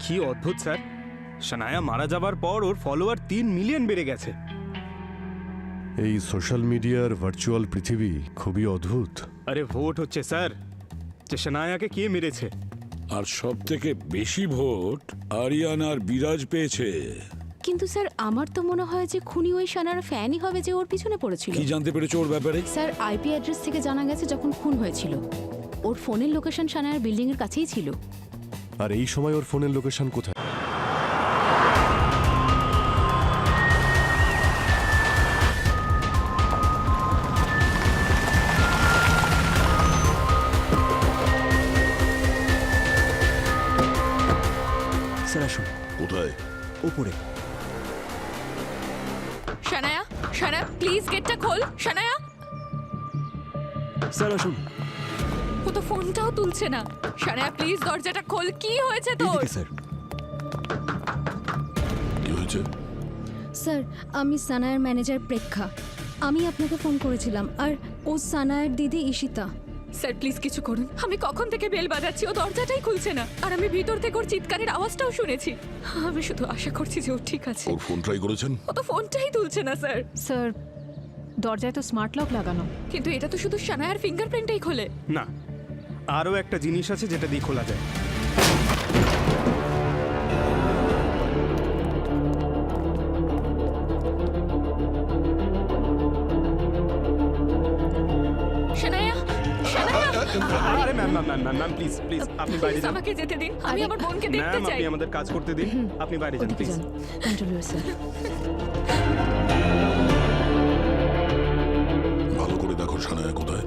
কি অদ্ভুত স্যার, শানায়া মারা যাবার পর ওর ফলোয়ার 3 মিলিয়ন বেড়ে গেছে। এই সোশ্যাল মিডিয়ার ভার্চুয়াল পৃথিবী খুবই অদ্ভুত। আরে ভোট হচ্ছে স্যার, যে শানায়াকে কে মেরেছে। আর সব থেকে বেশি ভোট আরিয়ান আর বিরাজ পেয়েছে। কিন্তু স্যার আমার তো মনে হয় যে খুনি ওই শানার ফ্যানই হবে যে ওর পিছনে পড়েছিল। কি জানতে পেরেছো ওর ব্যাপারে? স্যার আইপি অ্যাড্রেস থেকে জানা গেছে যখন খুন হয়েছিল ওর ফোনের লোকেশন শানার বিল্ডিং এর কাছেই ছিল। আর এই সময় ওর ফোনের লোকেশন কোথায়? স্যার আসুন। কোথায়? ওপরে। শানায়া, শানায়া প্লিজ গেটটা খোল। শানায়া, স্যার আসুন। ও তো ফোনটাও তুলছে না। শানায়া প্লিজ দরজাটা খোল। কি হয়েছে তোর? এইদিকে স্যার। কি হয়েছে? স্যার আমি সানায়ার ম্যানেজার প্রেক্ষা। আমি আপনাকে ফোন করেছিলাম। আর ও সানায়ার দিদি ঈশিতা। স্যার প্লিজ কিছু করুন। আমি কখন থেকে বেল বাজাচ্ছি, ও দরজাটাই খুলছে না। আর আমি ভিতর থেকে ওর চিৎকারের আওয়াজটাও শুনেছি। আমি শুধু আশা করছি যে ও ঠিক আছে। ওর ফোন ট্রাই করেছেন? ও তো ফোনটাই তুলছে না স্যার। স্যার দরজায় তো স্মার্ট লক লাগানো। কিন্তু এটা তো শুধু শানায়ার ফিঙ্গারপ্রিন্টই খোলে। না, আরও একটা জিনিস আছে যেটা দিয়ে খোলা যায়। শানায়া, শানায়া আরে ma'am ma'am ma'am ma'am ma'am please please আপনি বাইরে প্লিজ যান। আমাকে যেতে দিন। আমি আমার বোনকে দেখতে ম্যাম চাই। আপনি আমাদের কাজ করতে দিন, আপনি বাইরে যান ওদিকে প্লিজ। যান। Control sir. ভালো করে দেখো শানায়া কোথায়।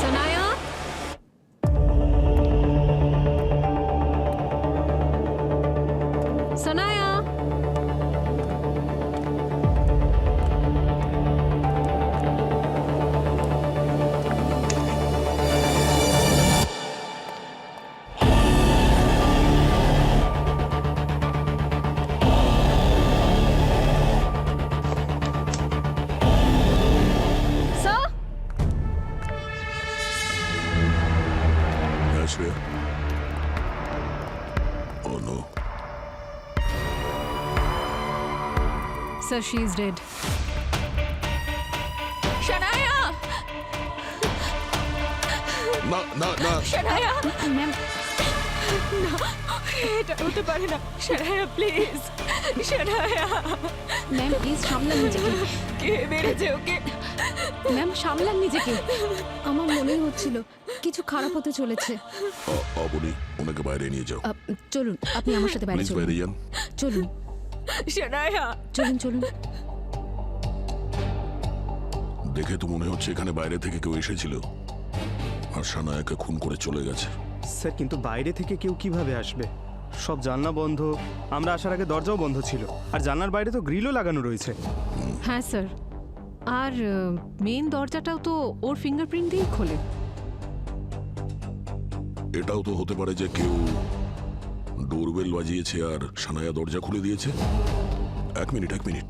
সানায়া, সানায়া, স্যার হ্যাঁ Shreya. Oh no. Sir she is dead. Shanaya, না না না। শানায়া, ম্যাম এটা হতে পারে না। Shanaya please, Shanaya. Ma'am please সামলান নিজেকে। কে মেরেছে ওকে? ম্যাম সামলান নিজেকে। আমার মনেই হচ্ছিল কিছু খারাপ হতে চলেছে। অবনী, ওনাকে বাইরে নিয়ে যাও চলুন আপনি আমার সাথে বাইরে প্লিজ। চলুন। বাইরে যান। চলুন শানায়া, চলুন চলুন। দেখে তো মনে হচ্ছে এখানে বাইরে থেকে কেউ এসেছিল আর শানায়াকে খুন করে চলে গেছে। স্যার কিন্তু বাইরে থেকে কেউ কিভাবে আসবে? সব জানলা বন্ধ, আমরা আসার আগে দরজাও বন্ধ ছিল, আর জানলার বাইরে তো গ্রিলও লাগানো রয়েছে। হ্যাঁ স্যার, আর মেইন দরজাটাও তো ওর ফিঙ্গারপ্রিন্ট দিয়েই খোলে। এটাও তো হতে পারে যে কেউ ডোরবেল বাজিয়েছে আর শানায়া দরজা খুলে দিয়েছে। এক মিনিট এক মিনিট,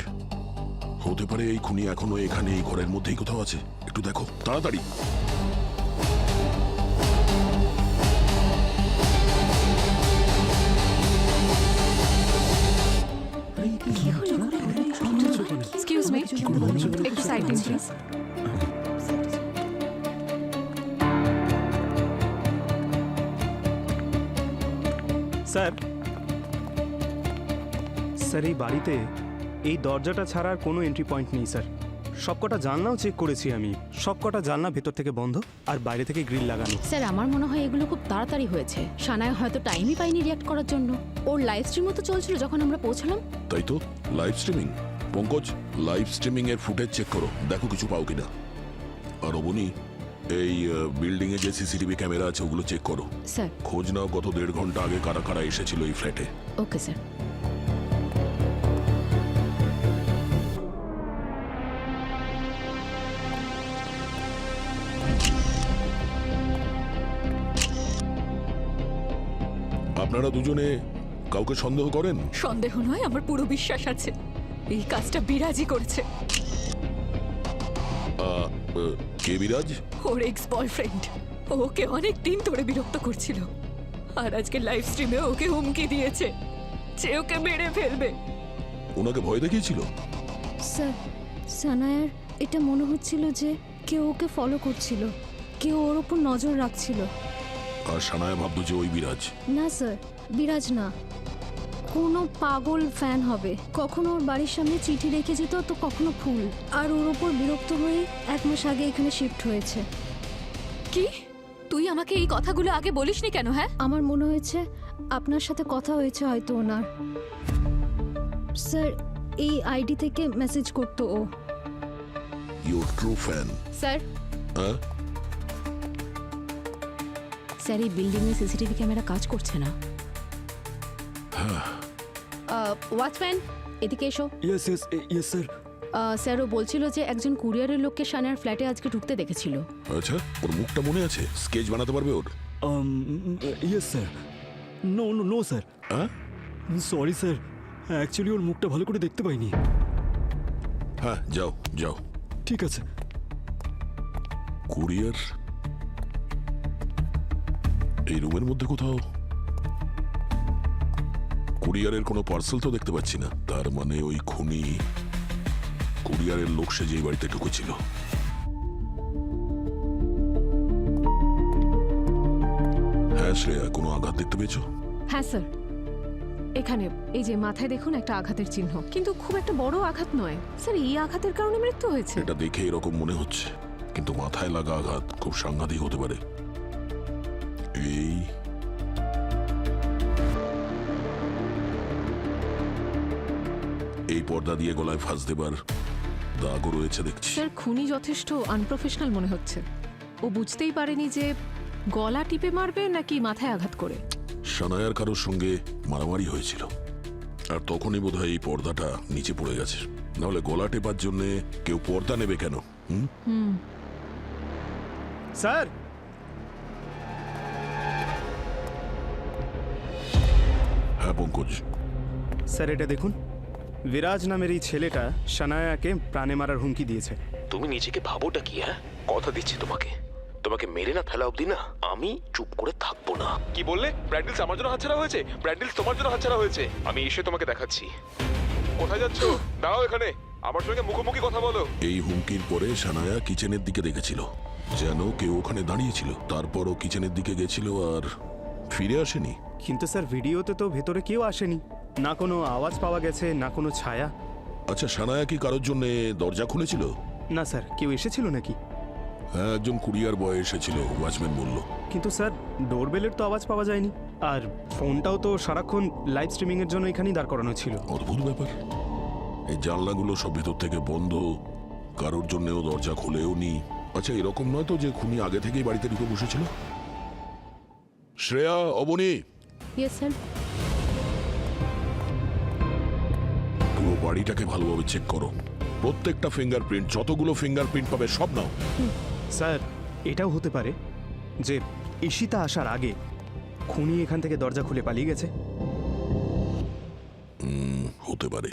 হতে পারে এই খুনি এখনো এখানে এই ঘরের মধ্যেই কোথাও আছে। একটু দেখো তাড়াতাড়ি। এক্সকিউজ মি, একটু সাইড দিন প্লিজ। স্যার, স্যার এই বাড়িতে এই দরজাটা ছাড়া আর কোনো এন্ট্রি পয়েন্ট নেই স্যার। সবকটা জানলাও চেক করেছি আমি, সবকটা জানলা ভেতর থেকে বন্ধ আর বাইরে থেকে গ্রিল লাগানো। স্যার আমার মনে হয় এগুলো খুব তাড়াতাড়ি হয়েছে। শানায়া হয়তো টাইমই পাইনি রিঅ্যাক্ট করার জন্য। ওর লাইভ স্ট্রিমও তো চলছিল যখন আমরা পৌঁছলাম। তাই তো, live streaming. Pankaj, live streaming এর ফুটেজ চেক করো, দেখো কিছু পাও কিনা। আর অবনী, এই বিল্ডিং এ যে সিসিটিভি ক্যামেরা আছে ওগুলো চেক করো। স্যার। খোঁজ নাও গত 1.5 ঘন্টা আগে কারা কারা এসেছিল এই ফ্ল্যাটে। Okay sir. আপনারা দুজনে কাউকে সন্দেহ করেন? সন্দেহ নয়, আমার পুরো বিশ্বাস আছে এই কাজটা বিরাজই করেছে। কে বিরাজ? ওর এক্স বয়ফ্রেন্ড ওকে অনেক দিন ধরে বিরক্ত করছিল, আর আজকে লাইভ স্ট্রিমে ওকে হুমকি দিয়েছে যে ওকে মেরে ফেলবে। ওনাকে ভয় দেখিয়েছিল? স্যার, সানায়ার এটা মনে হচ্ছিল যে কেউ ওকে ফলো করছিল, কেউ ওর ওপর নজর রাখছিল। আর সানায়া ভাবতো যে ওই বিরাজ। না স্যার, বিরাজ না, কোনো পাগল ফ্যান হবে। কখনো ওর বাড়ির সামনে চিঠি রেখে যেত, তো কখনো ফুল। আর ওর ওপর বিরক্ত হয়ে 1 মাস আগে এখানে শিফট হয়েছে। কি তুই আমাকে এই কথাগুলো আগে বলিসনি কেন? হ্যাঁ, আমার মনে হয়েছে আপনার সাথে কথা হয়েছে হয়তো ওনার। স্যার, এই আইডি থেকে মেসেজ করতো ও। Your true fan? স্যার, হ্যাঁ, স্যার এই বিল্ডিংয়ে সিসিটিভি ক্যামেরা কাজ করছে না। ওয়াচম্যান, এদিকে এসো। Yes yes yes sir. Sir, ও বলছিল যে একজন কুরিয়ারের লোককে সানায়ার ফ্ল্যাটে আজকে ঢুকতে দেখেছিল। আচ্ছা, ওর মুখটা মনে আছে? স্কেচ বানাতে পারবে ওর? Yes sir. No no no sir, হ্যাঁ সরি স্যার, অ্যাকচুয়ালি ওর মুখটা ভালো করে দেখতে পাইনি। হ্যাঁ, যাও যাও। ঠিক আছে। কুরিয়ার এই রুমের মধ্যে কোথাও। কুরিয়ারের কোনো পার্সেল তো দেখতে পাচ্ছি না, তার মানে ওই খুনি কুরিয়ারের লোক সেজে এই বাড়িতে ঢুকেছিল। হ্যাঁ শ্রেয়া, কোনো আঘাত দেখতে পেয়েছো? হ্যাঁ স্যার, এখানে এই যে মাথায় দেখুন একটা আঘাতের চিহ্ন, কিন্তু খুব একটা বড় আঘাত নয়। স্যার, এই আঘাতের কারণে মৃত্যু হয়েছে। এটা দেখে এরকম মনে হচ্ছে, কিন্তু মাথায় লাগা আঘাত খুব সাংঘাতিক হতে পারে। এই পর্দা দিয়ে গলায় ফাঁস দেবার দাগও রয়েছে দেখছি। স্যার, খুনি যথেষ্ট আনপ্রফেশনাল মনে হচ্ছে। ও বুঝতেই পারেনি যে গলা টিপে মারবে নাকি মাথায় আঘাত করে। সানায়ার কারোর সঙ্গে মারামারি হয়েছিল, আর তখনই বোধহয় এই পর্দাটা নিচে পড়ে গেছে। নাহলে গলা টেপার জন্য কেউ পর্দা নেবে কেন? স্যার, হ্যাঁ পঙ্কজ। স্যার এটা দেখুন, বিরাজ নামের এই ছেলেটা সানায়াকে প্রাণে মারার হুমকি দিয়েছে। তুমি নিজেকে ভাবোটা কি? হ্যাঁ, কথা দিচ্ছি তোমাকে, তোমাকে মেরে না ফেলা অবধি না আমি চুপ করে থাকবো না। কি বললে? ব্র্যান্ডেলস আমার জন্য হাতছাড়া হয়েছে? ব্র্যান্ডেলস তোমার জন্য হাতছাড়া হয়েছে? আমি এসে তোমাকে দেখাচ্ছি। কোথায় যাচ্ছ? দাঁড়াও এখানে, আমার সঙ্গে মুখোমুখি কথা বলো। এই হুমকির পরে সানায়া কিচেনের দিকে দেখেছিল, যেন কেউ ওখানে দাঁড়িয়েছিল। তারপর ও কিচেনের দিকে গেছিল আর ফিরে আসেনি। কিন্তু স্যার, ভিডিওতে তো ভেতরে কেউ আসেনি, না কোনো আওয়াজ পাওয়া গেছে, না কোনো ছায়া। আচ্ছা, সানায়া কি কারোর জন্য দরজা খুলেছিল? না স্যার, কেউ এসেছিল নাকি? হ্যাঁ, একজন কুরিয়ার বয় এসেছিল, ওয়াচম্যান বলল। কিন্তু স্যার, ডোরবেলের তো আওয়াজ পাওয়া যায়নি, আর ফোনটাও তো সারাক্ষণ লাইভ স্ট্রিমিং এর জন্য এখানেই দাঁড় করানো ছিল। অদ্ভুত ব্যাপার, এই জানলাগুলো সব ভেতর থেকে বন্ধ, কারোর জন্যও দরজা খুলেও নি। আচ্ছা, এরকম নয় তো যে খুনি আগে থেকেই বাড়িতে ঢুকে বসেছিল? Shreya, Abani, yes sir. পুরো বাড়িটাকে ভালোভাবে চেক করো। প্রত্যেকটা ফিঙ্গারপ্রিন্ট, যতগুলো ফিঙ্গারপ্রিন্ট পাবে সব নাও। স্যার, এটাও হতে পারে যে ঈশিতা আসার আগে খুনি এখান থেকে দরজা খুলে পালিয়ে গেছে। হতে পারে।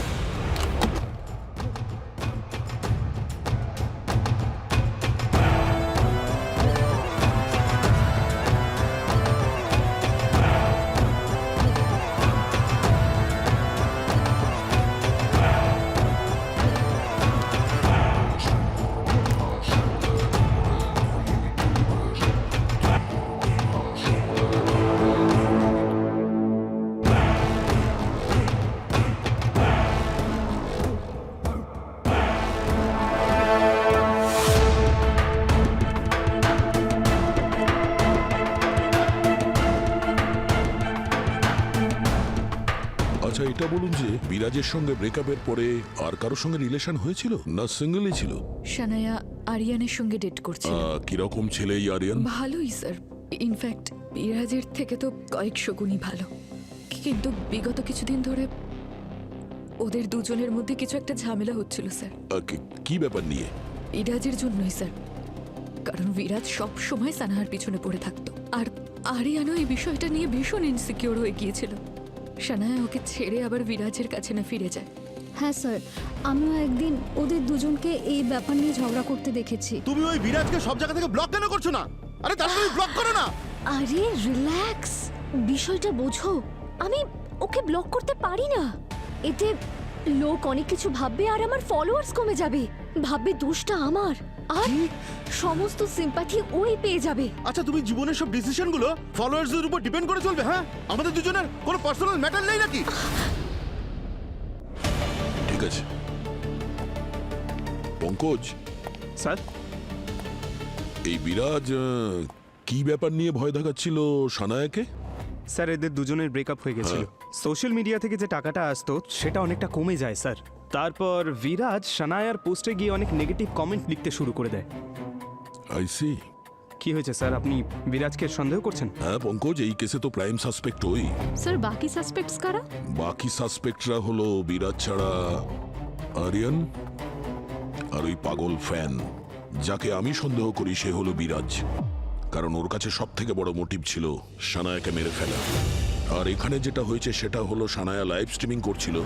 আচ্ছা, এটা বলুন যে বিরাজের সঙ্গে ব্রেকআপের পরে আর কারোর সঙ্গে রিলেশন হয়েছিল, না সিঙ্গেলই ছিল? সানায়া আরিয়ানের সঙ্গে ডেট করছিল। কিরকম ছেলে এই আরিয়ান? ভালোই স্যার, ইনফ্যাক্ট বিরাজের থেকে তো কয়েকশো গুণই ভালো। কিন্তু বিগত কিছুদিন ধরে ওদের দুজনের মধ্যে কিছু একটা ঝামেলা হচ্ছিল স্যার। কি ব্যাপার নিয়ে? বিরাজের জন্যই স্যার, কারণ বিরাজ সব সময় সানাহার পিছনে পড়ে থাকতো, আর আরিয়ানও এই বিষয়টা নিয়ে ভীষণ ইনসিকিউর হয়ে গিয়েছিল। সানায়া ওকে ছেড়ে আবার বিরাজের কাছে না ফিরে যায়। হ্যাঁ স্যার, আমিও একদিন ওদের দুজনকে এই ব্যাপার নিয়ে ঝগড়া করতে দেখেছি। তুমি ওই বিরাজকে সব জায়গা থেকে ব্লক কেন করছো না? আরে তাড়াতাড়ি ব্লক করো না। আরে রিল্যাক্স, বিষয়টা বোঝো। আমি ওকে ব্লক করতে পারি না। এতে লোক অনেক কিছু ভাববে আর আমার ফলোয়ার্স কমে যাবে। ভাববে দোষটা আমার, আর সমস্ত সিম্প্যাথি ওই পেয়ে যাবে। আচ্ছা, তুমি জীবনের সব ডিসিশনগুলো ফলোয়ার্সদের উপর ডিপেন্ড করে চলবে? হ্যাঁ, আমাদের দুজনের কোনো পার্সোনাল ম্যাটার নেই নাকি? ঠিক আছে পঙ্কজ, স্যার এই বিরাজ কি ব্যাপার নিয়ে ভয় দেখাচ্ছিল সানায়াকে? স্যার এদের দুজনের ব্রেকআপ হয়ে গেছিল। সোশ্যাল মিডিয়া থেকে যে টাকাটা আসতো সেটা অনেকটা কমে যায় স্যার। তারপর বিরাজ সানায়ার পোস্টে গিয়ে অনেক নেগেটিভ কমেন্ট লিখতে শুরু করে দেয়। I see. কি হয়েছে স্যার, আপনি বিরাজকে সন্দেহ করছেন? হ্যাঁ পঙ্কজ, এই কেসে তো প্রাইম সাসপেক্ট ওই। স্যার বাকি সাসপেক্টস কারা? বাকি সাসপেক্টরা হলো বিরাজ ছাড়া আরিয়ান আর ওই পাগল ফ্যান। যাকে আমি সন্দেহ করি সে হলো বিরাজ, কারণ ওর কাছে সব থেকে বড় মোটিভ ছিল সানায়াকে মেরে ফেলা। আর এখানে যেটা হয়েছে সেটা হলো সানায়া লাইভ স্ট্রিমিং করছিল,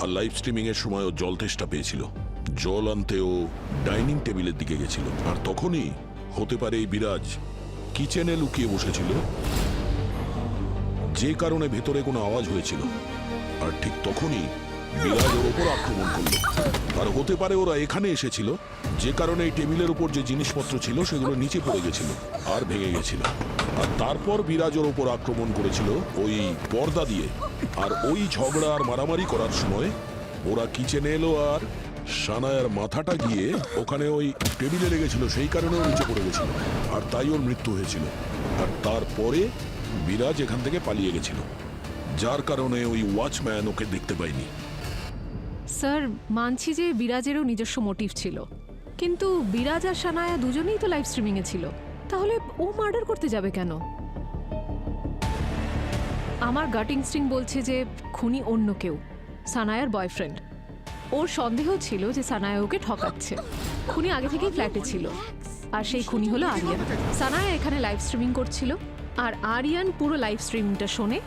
আর লাইভ স্ট্রিমিং এর সময় ও জল তেষ্টা পেয়েছিল। জল আনতে ও ডাইনিং টেবিলের দিকে গেছিল, আর তখনই হতে পারে এই বিরাজ কিচেনে লুকিয়ে বসেছিল, যে কারণে ভেতরে কোনো আওয়াজ হয়েছিল। আর ঠিক তখনই বিরাজ ওর ওপর আক্রমণ করলো। আর হতে পারে ওরা এখানে এসেছিল, যে কারণে এই টেবিলের উপর যে জিনিসপত্র ছিল সেগুলো নিচে পড়ে গেছিল আর ভেঙে গেছিল। আর তারপর বিরাজ ওর ওপর আক্রমণ করেছিল ওই পর্দা দিয়ে। আর ওই ঝগড়া আর মারামারি করার সময় ওরা কিচেনে এলো, আর সানায়ার মাথাটা গিয়ে ওখানে ওই টেবিলে লেগেছিল, সেই কারণে ও নিচে পড়ে গেছিল, আর তাই ওর মৃত্যু হয়েছিল। আর তারপরে বিরাজ এখান থেকে পালিয়ে গেছিল, যার কারণে ওই ওয়াচম্যান ওকে দেখতে পায়নি। স্যার মানছি যে বিরাজেরও নিজস্ব মোটিভ ছিল, কিন্তু বিরাজ আর সানায়া দুজনেই তো লাইভ স্ট্রিমিং এ ছিল, তাহলে ও মার্ডার করতে যাবে কেন? আমার গাট ইনস্টিংক্ট বলছে যে খুনি অন্য কেউ, সানায়ার বয়ফ্রেন্ড। ওর সন্দেহ ছিল যে সানায়া ওকে ঠকাচ্ছে। খুনি আগে থেকেই ফ্ল্যাটে ছিল, আর সেই খুনি হলো আরিয়ান। সানায়া এখানে লাইভ স্ট্রিমিং করছিল, আর আরিয়ান পুরো লাইভ স্ট্রিমিংটা শোনে,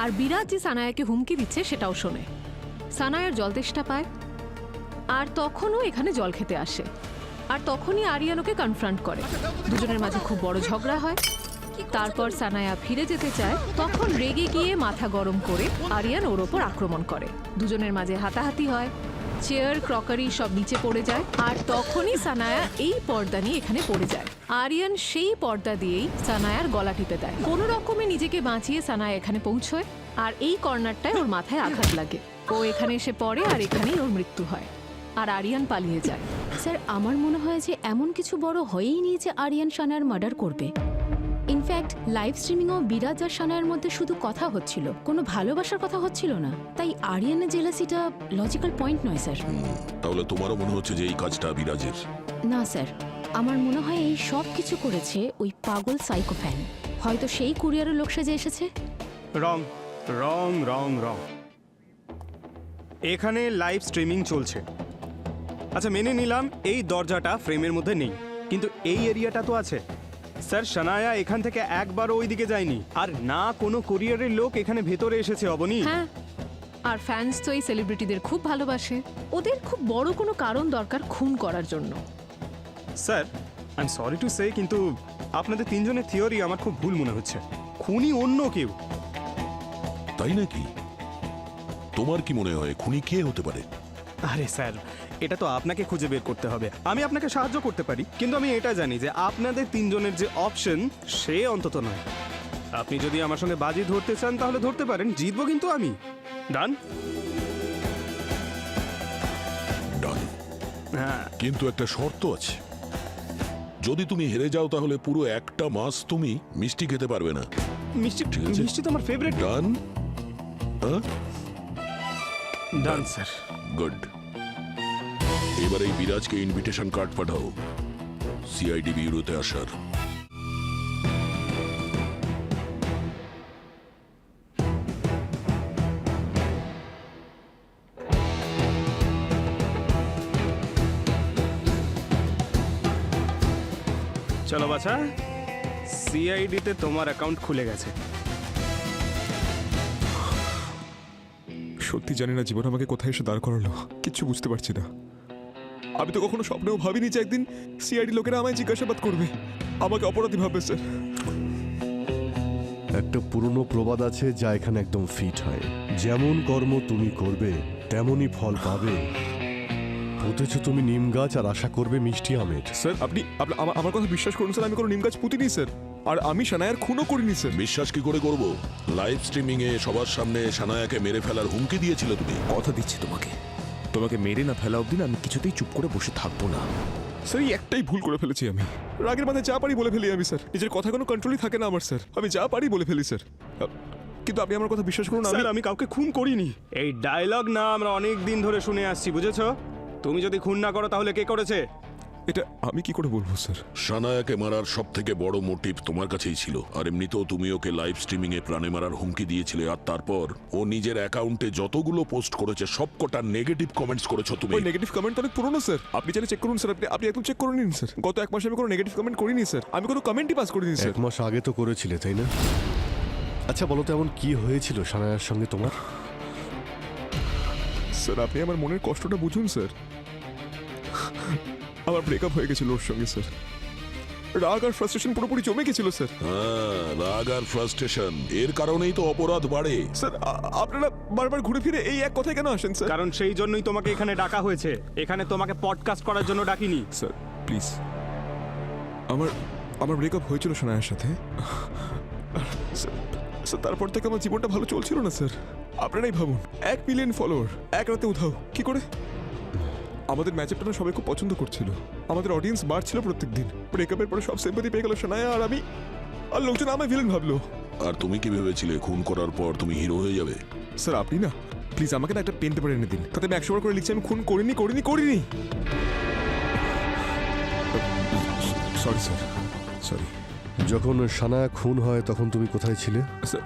আর বিরাজ যে সানায়াকে হুমকি দিচ্ছে সেটাও শোনে। সানায়ার জল তেষ্টা পায়, আর তখনও এখানে জল খেতে আসে, আর তখনই আরিয়ান ওকে কনফ্রন্ট করে। দুজনের মাঝে খুব বড় ঝগড়া হয়। তারপর সানায়া ফিরে যেতে চায়, তখন রেগে গিয়ে মাথা গরম করে আরিয়ান ওর ওপর আক্রমণ করে। দুজনের মাঝে হাতাহাতি হয়, চেয়ার ক্রকারি সব নিচে পড়ে যায়, আর তখনই সানায়া এই পর্দা নিয়ে এখানে পড়ে যায়। আরিয়ান সেই পর্দা দিয়েই সানায়ার গলা টিপে দেয়। কোনো রকমে নিজেকে বাঁচিয়ে সানায়া এখানে পৌঁছয়, আর এই কর্নারটায় ওর মাথায় আঘাত লাগে। ও এখানে এসে পড়ে, আর এখানেই ওর মৃত্যু হয়, আর আরিয়ান পালিয়ে যায়। স্যার আমার মনে হয় যে এমন কিছু বড় হয়েই নিয়ে যে আরিয়ান সানায়ার মার্ডার করবে। ইনফ্যাক্ট লাইভ স্ট্রিমিংও বিরাজ আর সানায়ার মধ্যে শুধু কথা হচ্ছিল, কোনো ভালোবাসার কথা হচ্ছিল না। তাই আরিয়ানের জেলাসিটা লজিক্যাল পয়েন্ট নয় স্যার। তাহলে তোমারও মনে হচ্ছে যে এই কাজটা বিরাজের? না স্যার, আমার মনে হয় এই সব কিছু করেছে ওই পাগল সাইকো ফ্যান। হয়তো সেই কুরিয়ারের লোক সেজে এসেছে। রং রং রং রং এখানে লাইভ স্ট্রিমিং চলছে। আচ্ছা মেনে নিলাম এই দরজাটা ফ্রেমের মধ্যে নেই, কিন্তু এই এরিয়াটা তো আছে। স্যার সানায়া এখান থেকে একবারও ওই দিকে যায়নি, আর না কোনো কোরিয়ারের লোক এখানে ভেতরে এসেছে অবনী। হ্যাঁ, আর ফ্যান্স তো এই সেলিব্রিটিদের খুব ভালোবাসে। ওদের খুব বড় কোনো কারণ দরকার খুন করার জন্য। Sir I am sorry to say, কিন্তু আপনাদের তিনজনের থিওরি আমার খুব ভুল মনে হচ্ছে। খুনি অন্য কেউ। তাই নাকি? তোমার কি মনে হয় খুনি কে হতে পারে? আরে স্যার, এটা তো আপনাকে খুঁজে বের করতে হবে। আমি আপনাকে সাহায্য করতে পারি, কিন্তু আমি এটা জানি যে আপনাদের তিনজনের যে অপশন সে অন্তত নয়। আপনি যদি আমার সঙ্গে বাজি ধরতে চান তাহলে ধরতে পারেন, জিতবো কিন্তু আমি। ডান? ডান। হ্যাঁ, কিন্তু একটা শর্ত আছে। যদি তুমি হেরে যাও তাহলে পুরো একটা মাস তুমি মিষ্টি খেতে পারবে না। মিষ্টি? ঠিক আছে। মিষ্টি তো আমার ফেভারিট। ডান? হ্যাঁ, ডান স্যার। গুড। এবার এই বিরাজকে ইনভিটেশন কার্ড পাঠাও সিআইডি ব্যুরোতে আসার। চলো বাছা, সিআইডিতে তোমার অ্যাকাউন্ট খুলে গেছে। সত্যি জানি না জীবন আমাকে কোথায় এসে দাঁড় করালো, কিচ্ছু বুঝতে পারছি না। আমি তো কখনো স্বপ্নেও ভাবিনি যে একদিন সিআইডি লোকেরা আমায় জিজ্ঞাসাবাদ করবে, আমাকে অপরাধী ভাববে স্যার। একটা পুরনো প্রবাদ আছে যা এখানে একদম ফিট হয়, যেমন কর্ম তুমি করবে তেমনই ফল পাবে। পুঁতেছ তুমি নিম গাছ আর আশা করবে মিষ্টি আমের। স্যার আপনি আমার কথা বিশ্বাস করুন স্যার, আমি কোনো নিম গাছ পুঁতিনি স্যার, আর আমি সানায়ার খুনও করিনি স্যার। বিশ্বাস কি করে করব? লাইভ স্ট্রিমিং এ সবার সামনে সানায়াকে মেরে ফেলার হুমকি দিয়েছিলে তুমি। কথা দিচ্ছি তোমাকে মেরে না ফেলা অবধি না আমি কিছুতেই চুপ করে বসে থাকবো না। স্যার এই একটাই ভুল করে ফেলেছি আমি, রাগের মাথায় যা পারি বলে ফেলি আমি স্যার, নিজের কথা কোনো কন্ট্রোলই থাকে না আমার স্যার, আমি যা পারি বলে ফেলি স্যার। কিন্তু আপনি আমার কথা বিশ্বাস করুন, স্যার আমি কাউকে খুন করিনি। এই ডায়লগ না আমরা অনেক দিন ধরে শুনে আসছি, বুঝেছো? তুমি যদি খুন না করো তাহলে কে করেছে? এটা আমি কি করে বলবো স্যার? সানায়াকে মারার সব থেকে বড় মোটিভ তোমার কাছেই ছিল, আর এমনিতেও তুমি ওকে লাইভ স্ট্রিমিং এ প্রাণে মারার হুমকি দিয়েছিলে, আর তারপর ও নিজের অ্যাকাউন্টে যতগুলো পোস্ট করেছে সবকটা নেগেটিভ কমেন্টস করেছো তুমি। ওই নেগেটিভ কমেন্ট অনেক পুরনো স্যার, আপনি চাইলে চেক করুন স্যার, আপনি একদম চেক করে নিন স্যার। গত 1 মাসে আমি কোনো নেগেটিভ কমেন্ট করিনি স্যার, আমি কোনো কমেন্টই পাস করিনি স্যার। 1 মাস আগে তো করেছিলে তাই না? আচ্ছা বলো তো এমন কি হয়েছিল সানায়ার সঙ্গে তোমার? স্যার আপনি আমার মনের কষ্টটা বুঝুন স্যার, আমার ব্রেকআপ হয়ে গেছিল ওর সঙ্গে স্যার, রাগ আর ফ্রাস্ট্রেশন পুরোপুরি জমে গেছিল স্যার। হ্যাঁ, রাগ আর ফ্রাস্ট্রেশন এর কারণেই তো অপরাধ বাড়ে। স্যার আপনারা বারবার ঘুরে ফিরে এই এক কথায় কেন আসেন স্যার? কারণ সেই জন্যই তোমাকে এখানে ডাকা হয়েছে, এখানে তোমাকে পডকাস্ট করার জন্য ডাকিনি। স্যার প্লিজ, আমার ব্রেকআপ হয়েছিল সানায়ার সাথে স্যার, তারপর থেকে আমার জীবনটা ভালো চলছিল না স্যার। আপনারাই ভাবুন, 1 মিলিয়ন ফলোয়ার এক রাতে উধাও কি করে? আমাদের ম্যাচআপটা না সবাই খুব পছন্দ করছিল, আমাদের অডিয়েন্স বাড়ছিল প্রত্যেকদিন। ব্রেকআপের পরে সব সিম্পাথি পেয়ে গেল সানায়া আর আমি, আর লোকজন আমায় ভিলেন ভাবলো। আর তুমি কি ভেবেছিলে খুন করার পর তুমি হিরো হয়ে যাবে? স্যার আপনি না প্লিজ আমাকে না একটা পেন পেপার এনে দিন, তাতে আমি 100 বার করে লিখছি আমি খুন করিনি। Sorry sir, sorry. যখন সানায়া খুন হয় তখন তুমি কোথায় ছিলে? স্যার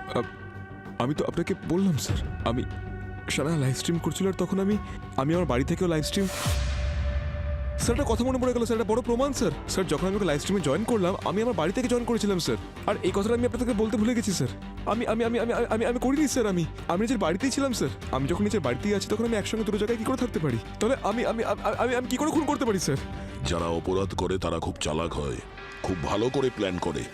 আমি তো আপনাকে বললাম স্যার, আমি সানায়া লাইভ স্ট্রিম করছিল, আর তখন আমি আমার বাড়ি থেকেও লাইভ স্ট্রিম। স্যার একটা কথা মনে পড়ে গেল স্যার, একটা বড় প্রমাণ স্যার। স্যার যখন আমি লাইভ স্ট্রিমে জয়েন করলাম, আমি আমার বাড়ি থেকে জয়েন করেছিলাম স্যার, আর এই কথাটা আমি আপনাদেরকে বলতে ভুলে গেছি স্যার। আমি আমি আমি আমি আমি আমি করিনি স্যার, আমি নিজের বাড়িতেই ছিলাম স্যার। আমি যখন নিজের বাড়িতেই আছি তখন আমি একসঙ্গে দুটো জায়গায় কি করে থাকতে পারি? তাহলে আমি আমি আমি আমি কি করে খুন করতে পারি স্যার? যারা অপরাধ করে তারা খুব চালাক হয়, খুব ভালো করে প্ল্যান করে।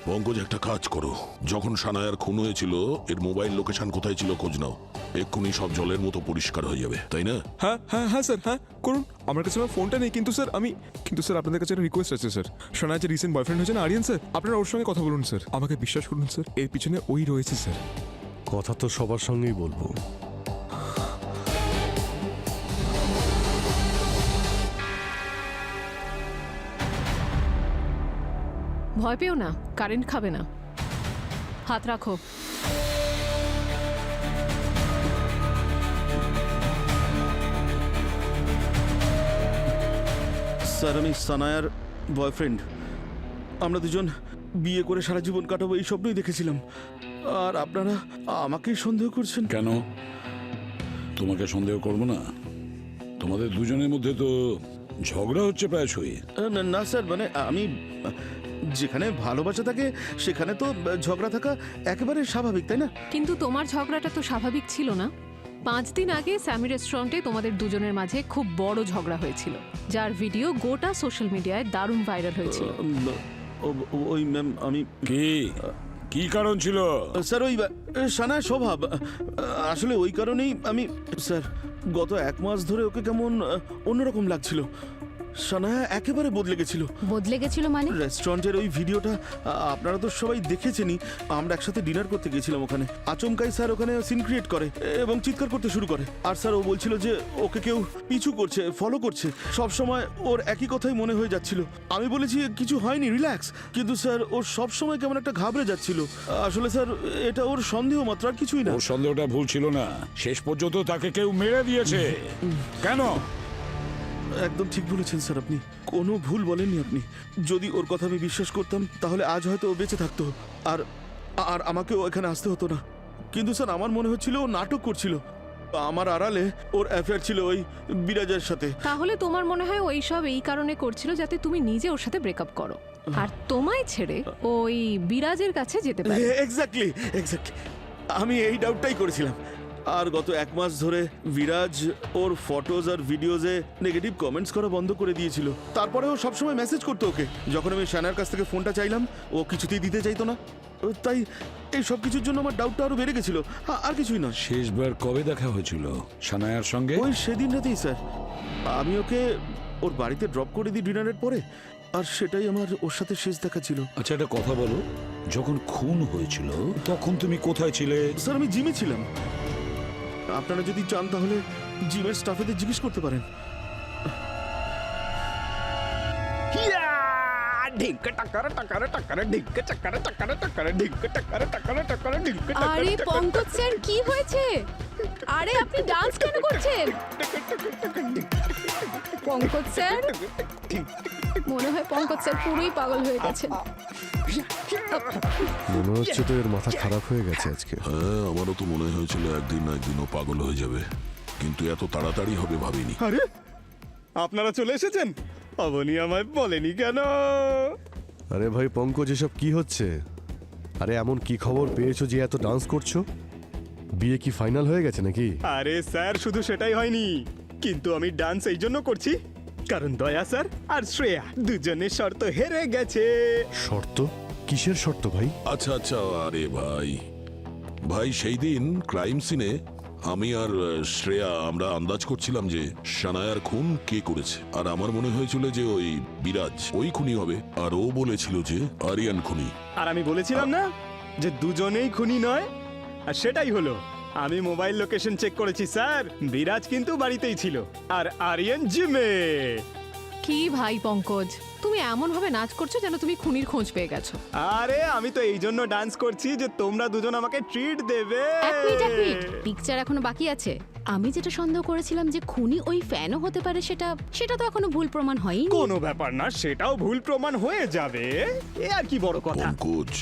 পঙ্কজ একটা কাজ করো, যখন সানায়ার খুন হয়েছিল এর মোবাইল লোকেশন কোথায় ছিল খোঁজ নাও, এক্ষুনি সব জলের মতো পরিষ্কার হয়ে যাবে, তাই না? হ্যাঁ হ্যাঁ হ্যাঁ স্যার, হ্যাঁ করুন। আমার কাছে আমার ফোনটা নেই, কিন্তু স্যার আপনাদের কাছে একটা রিকোয়েস্ট আছে স্যার। সানায়া যে রিসেন্ট বয়ফ্রেন্ড হয়েছে না আরিয়ান স্যার, আপনারা ওর সঙ্গে কথা বলুন স্যার, আমাকে বিশ্বাস করুন স্যার, এর পিছনে ওই রয়েছে স্যার। কথা তো সবার সঙ্গেই বলবো। ভয় পেও না, কারেন্ট খাবে না, হাত রাখো। স্যার আমি সানায়ার বয়ফ্রেন্ড, আমরা দুজন বিয়ে করে সারা জীবন কাটাবো এই স্বপ্নই দেখেছিলাম, আর আপনারা আমাকেই সন্দেহ করছেন কেন? তোমাকে সন্দেহ করবো না? তোমাদের দুজনের মধ্যে তো ঝগড়া হচ্ছে প্রায়শই। না স্যার, মানে আমি, যেখানে ভালোবাসা থাকে সেখানে তো ঝগড়া থাকা একেবারে স্বাভাবিক, তাই না? কিন্তু তোমার ঝগড়াটা তো স্বাভাবিক ছিল না। 5 দিন আগে স্যামি রেস্টুরেন্টে তোমাদের দুজনের মাঝে খুব বড় ঝগড়া হয়েছিল, যার ভিডিও গোটা সোশ্যাল মিডিয়ায় দারুণ ভাইরাল হয়েছিল। ওই ম্যাম আমি কি কারণ ছিল? স্যার ওই সানায়ার স্বভাব, আসলে ওই কারণেই আমি, স্যার গত 1 মাস ধরে ওকে কেমন অন্যরকম লাগছিল। সানায়া একেবারে বদলে গেছিল মানে? রেস্টুরেন্টের ওই ভিডিওটা আপনারা তো সবাই দেখেছেনই, আমরা একসাথে ডিনার করতে গেছিলাম ওখানে, আচমকাই স্যার ওখানে সিন ক্রিয়েট করে এবং চিৎকার করতে শুরু করে, আর স্যার ও বলছিল যে ওকে কেউ পিছু করছে, ফলো করছে, সব সময় ওর একই কথাই মনে হয়ে যাচ্ছিল। আমি বলেছি কিছু হয়নি, রিল্যাক্স, কিন্তু স্যার ওর সব সময় কেমন একটা ঘাবড়ে যাচ্ছিল। আসলে স্যার এটা ওর সন্দেহ মাত্র, আর কিছুই না। ওর সন্দেহটা ভুল ছিল না, শেষ পর্যন্ত তাকে কেউ মেরে দিয়েছে। কেন? একদম ঠিক বলেছেন স্যার, আপনি কোনো ভুল বলেননি আপনি। যদি ওর কথা আমি বিশ্বাস করতাম তাহলে আজ হয়তো ও বেঁচে থাকতো, আর আর আমাকেও এখানে আসতে হতো না। কিন্তু স্যার আমার মনে হচ্ছিল ও নাটক করছিল, আমার আড়ালে ওর অ্যাফেয়ার ছিল ওই বিরাজের সাথে। তাহলে তোমার মনে হয় ওই সব এই কারণে করছিল যাতে তুমি নিজে ওর সাথে ব্রেকআপ করো, আর তোমায় ছেড়ে ওই বিরাজের কাছে যেতে পারে। এক্স্যাক্টলি, আমি এই ডাউটটাই করেছিলাম। আর গত 1 মাস ধরে বিরাজ ওর ফটোজ আর ভিডিওজে নেগেটিভ কমেন্টস করা বন্ধ করে দিয়েছিল। তারপরে ও সবসময় মেসেজ করতো ওকে। যখন আমি সানায়ার কাছ থেকে ফোনটা চাইলাম ও কিছুতেই দিতে চাইতো না। তাই এই সব কিছুর জন্য আমার ডাউটটা আরো বেড়ে গেছিল, আর কিছুই না। শেষবার কবে দেখা হয়েছিল সানায়ার সঙ্গে? ওই সেদিন রাতেই স্যার। আমি ওকে ওর বাড়িতে ড্রপ করে দিই ডিনারের পরে, আর সেটাই আমার ওর সাথে শেষ দেখা ছিল। আচ্ছা একটা কথা বলো, যখন খুন হয়েছিল তখন তুমি কোথায় ছিলে? স্যার আমি জিমে ছিলাম। আপনারা যদি চান তাহলে জিমের স্টাফেদের জিজ্ঞেস করতে পারেন। আরে পঙ্কজ স্যার কি হয়েছে? আরে আপনি ডান্স কেন করছেন? পঙ্কজ স্যার, মনে হয় পঙ্কজ স্যার পুরোই পাগল হয়ে গেছে। মনে হচ্ছে তো এর মাথা খারাপ হয়ে গেছে আজকে। হ্যাঁ, আমারও তো মনে হয়েছিল একদিন না একদিনও পাগল হয়ে যাবে, কিন্তু এত তাড়াতাড়ি হবে ভাবিনি। আরে আপনারা চলে এসেছেন? অবনী আমায় বলেনি কেন? আরে ভাই পঙ্কজ, এসব কি হচ্ছে? আরে এমন কি খবর পেয়েছো যে এত ডান্স করছো? বিয়ে কি ফাইনাল হয়ে গেছে নাকি? আরে স্যার, শুধু সেটাই হয়নি, কিন্তু আমি ডান্স এই জন্য করছি কারণ দয়া স্যার আর শ্রেয়া দুজনের শর্ত হেরে গেছে। শর্ত? কিসের শর্ত ভাই? আচ্ছা আচ্ছা, আরে ভাই ভাই সেই দিন ক্রাইম সিনে আমি আর শ্রেয়া আমরা আন্দাজ করছিলাম যে সানায়ার খুন কে করেছে, আর আমার মনে হয়েছিল যে ওই বিরাজ ওই খুনি হবে, আর ও বলেছিল যে আরিয়ান খুনি। আর আমি বলেছিলাম না যে দুজনেই খুনি নয়, আর সেটাই হলো। আমি মোবাইল লোকেশন চেক করেছি স্যার, বিরাজ কিন্তু বাড়িতেই ছিল আর আরিয়ান জিমে। কি ভাই পঙ্কজ, তুমি এমন ভাবে নাচ করছো যেন তুমি খুনির খোঁজ পেয়ে গেছো। আরে আমি তো এই জন্য ডান্স করছি যে তোমরা দুজন আমাকে ট্রিট দেবে। এক মিনিট, পিকচার এখনো বাকি আছে। আমি যেটা সন্দেহ করেছিলাম যে খুনি ওই ফ্যানও হতে পারে, সেটা তো এখনো ভুল প্রমাণ হয়নি। কোনো ব্যাপার না, সেটাও ভুল প্রমাণ হয়ে যাবে, এ আর কি বড় কথা। পঙ্কজ,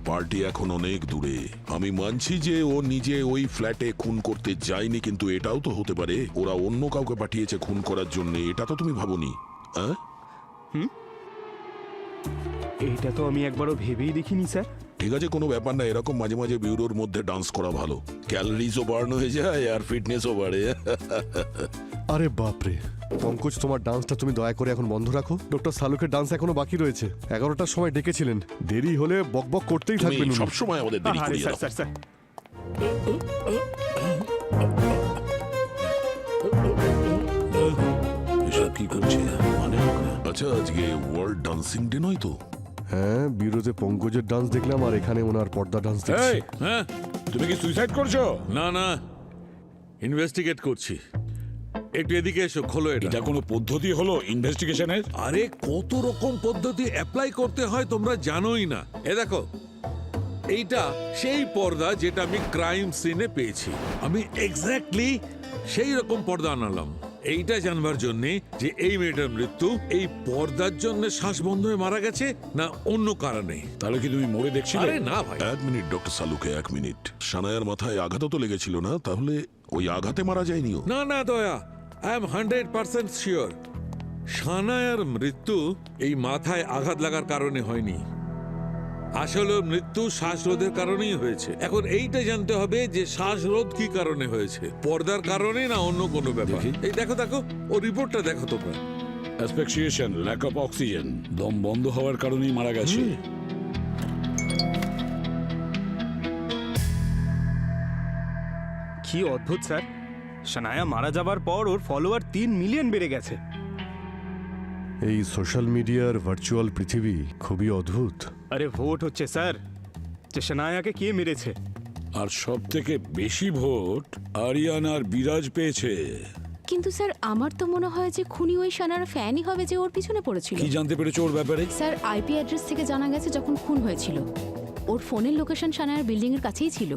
পার্টি এখন অনেক দূরে। আমি মানছি যে ও নিজে ওই ফ্ল্যাটে খুন করতে যায়নি, কিন্তু এটাও তো হতে পারে ওরা অন্য কাউকে পাঠিয়েছে খুন করার জন্য। এটা তো তুমি ভাবোনি? হ্যাঁ, এইটা তো আমি একবারও ভেবেই দেখিনি স্যার। ঠিক আছে, কোনো ব্যাপার না। এরকম মাঝে মাঝে বিউরোর মধ্যে ডান্স করা ভালো, ক্যালোরিজও বার্ন হয়ে যায় আর ফিটনেসও বাড়ে। আরে বাপরে পঙ্কজ, তোমার ডান্সটা তুমি দয়া করে এখন বন্ধ রাখো। ডক্টর সালুকের ডান্স এখনো বাকি রয়েছে। 11টার সময় ডেকেছিলেন, দেরি হলে বকবক করতেই থাকবেন। সব সময় আমাদের দেরি আরে করিয়ে স্যার দাও। স্যার স্যার, এসব কি করছে মানে? আচ্ছা, আজকে ওয়ার্ল্ড ডান্সিং ডে নয় তো? হ্যাঁ, বিরোধে পঙ্কজের ডান্স দেখলাম আর এখানে ওনার পর্দা ডান্স দেখছি। এই, হ্যাঁ তুমি কি সুইসাইড করছো? না না, ইনভেস্টিগেট করছি। একটু এদিকে এসো, খোলো এটা। এটা কোনো পদ্ধতি হলো ইনভেস্টিগেশনের? আরে কত রকম পদ্ধতি অ্যাপ্লাই করতে হয় তোমরা জানোই না। এ দেখো, এইটা সেই পর্দা যেটা আমি ক্রাইম সিনে পেয়েছি। আমি এক্স্যাক্টলি সেই রকম পর্দা আনালাম এইটা জানবার জন্যে যে এই মেয়েটার মৃত্যু এই পর্দার জন্য শ্বাস বন্ধ হয়ে মারা গেছে না অন্য কারণে। তাহলে কি তুমি মরে দেখছিলে? আরে না ভাই, 1 মিনিট ডক্টর সালুকে, 1 মিনিট। সানায়ার মাথায় আঘাতও তো লেগেছিল না? তাহলে ওই আঘাতে মারা যায়নি ও? না না দয়া, আই এম 100% শিওর সানায়ার মৃত্যু এই মাথায় আঘাত লাগার কারণে হয়নি। আসলে ওর মৃত্যু শ্বাসরোধের কারণেই হয়েছে। এখন এইটা জানতে হবে যে শ্বাসরোধ কি কারণে হয়েছে, পর্দার কারণে না অন্য কোনো ব্যাপার। দেখি। এই দেখো দেখো, ও রিপোর্টটা দেখো তোমরা। অ্যাসফিক্সিয়েশন, ল্যাক অফ অক্সিজেন, দম বন্ধ হওয়ার কারণেই মারা গেছে। কি অদ্ভুত স্যার, সানায়া মারা যাবার পর ওর ফলোয়ার 3 মিলিয়ন বেড়ে গেছে। এই সোশ্যাল মিডিয়ার ভার্চুয়াল পৃথিবী খুবই অদ্ভুত। আরে ভোট হচ্ছে স্যার যে সানায়াকে কে মেরেছে। আর সব থেকে বেশি ভোট আরিয়ান আর বিরাজ পেয়েছে। কিন্তু স্যার, আমার তো মনে হয় যে খুনি ওই সানার ফ্যানই হবে যে ওর পিছনে পড়েছিল। কি জানতে পেরেছো ওর ব্যাপারে? স্যার, আইপি অ্যাড্রেস থেকে জানা গেছে যখন খুন হয়েছিল ওর ফোনের লোকেশন সানায়ার বিল্ডিং এর কাছেই ছিল।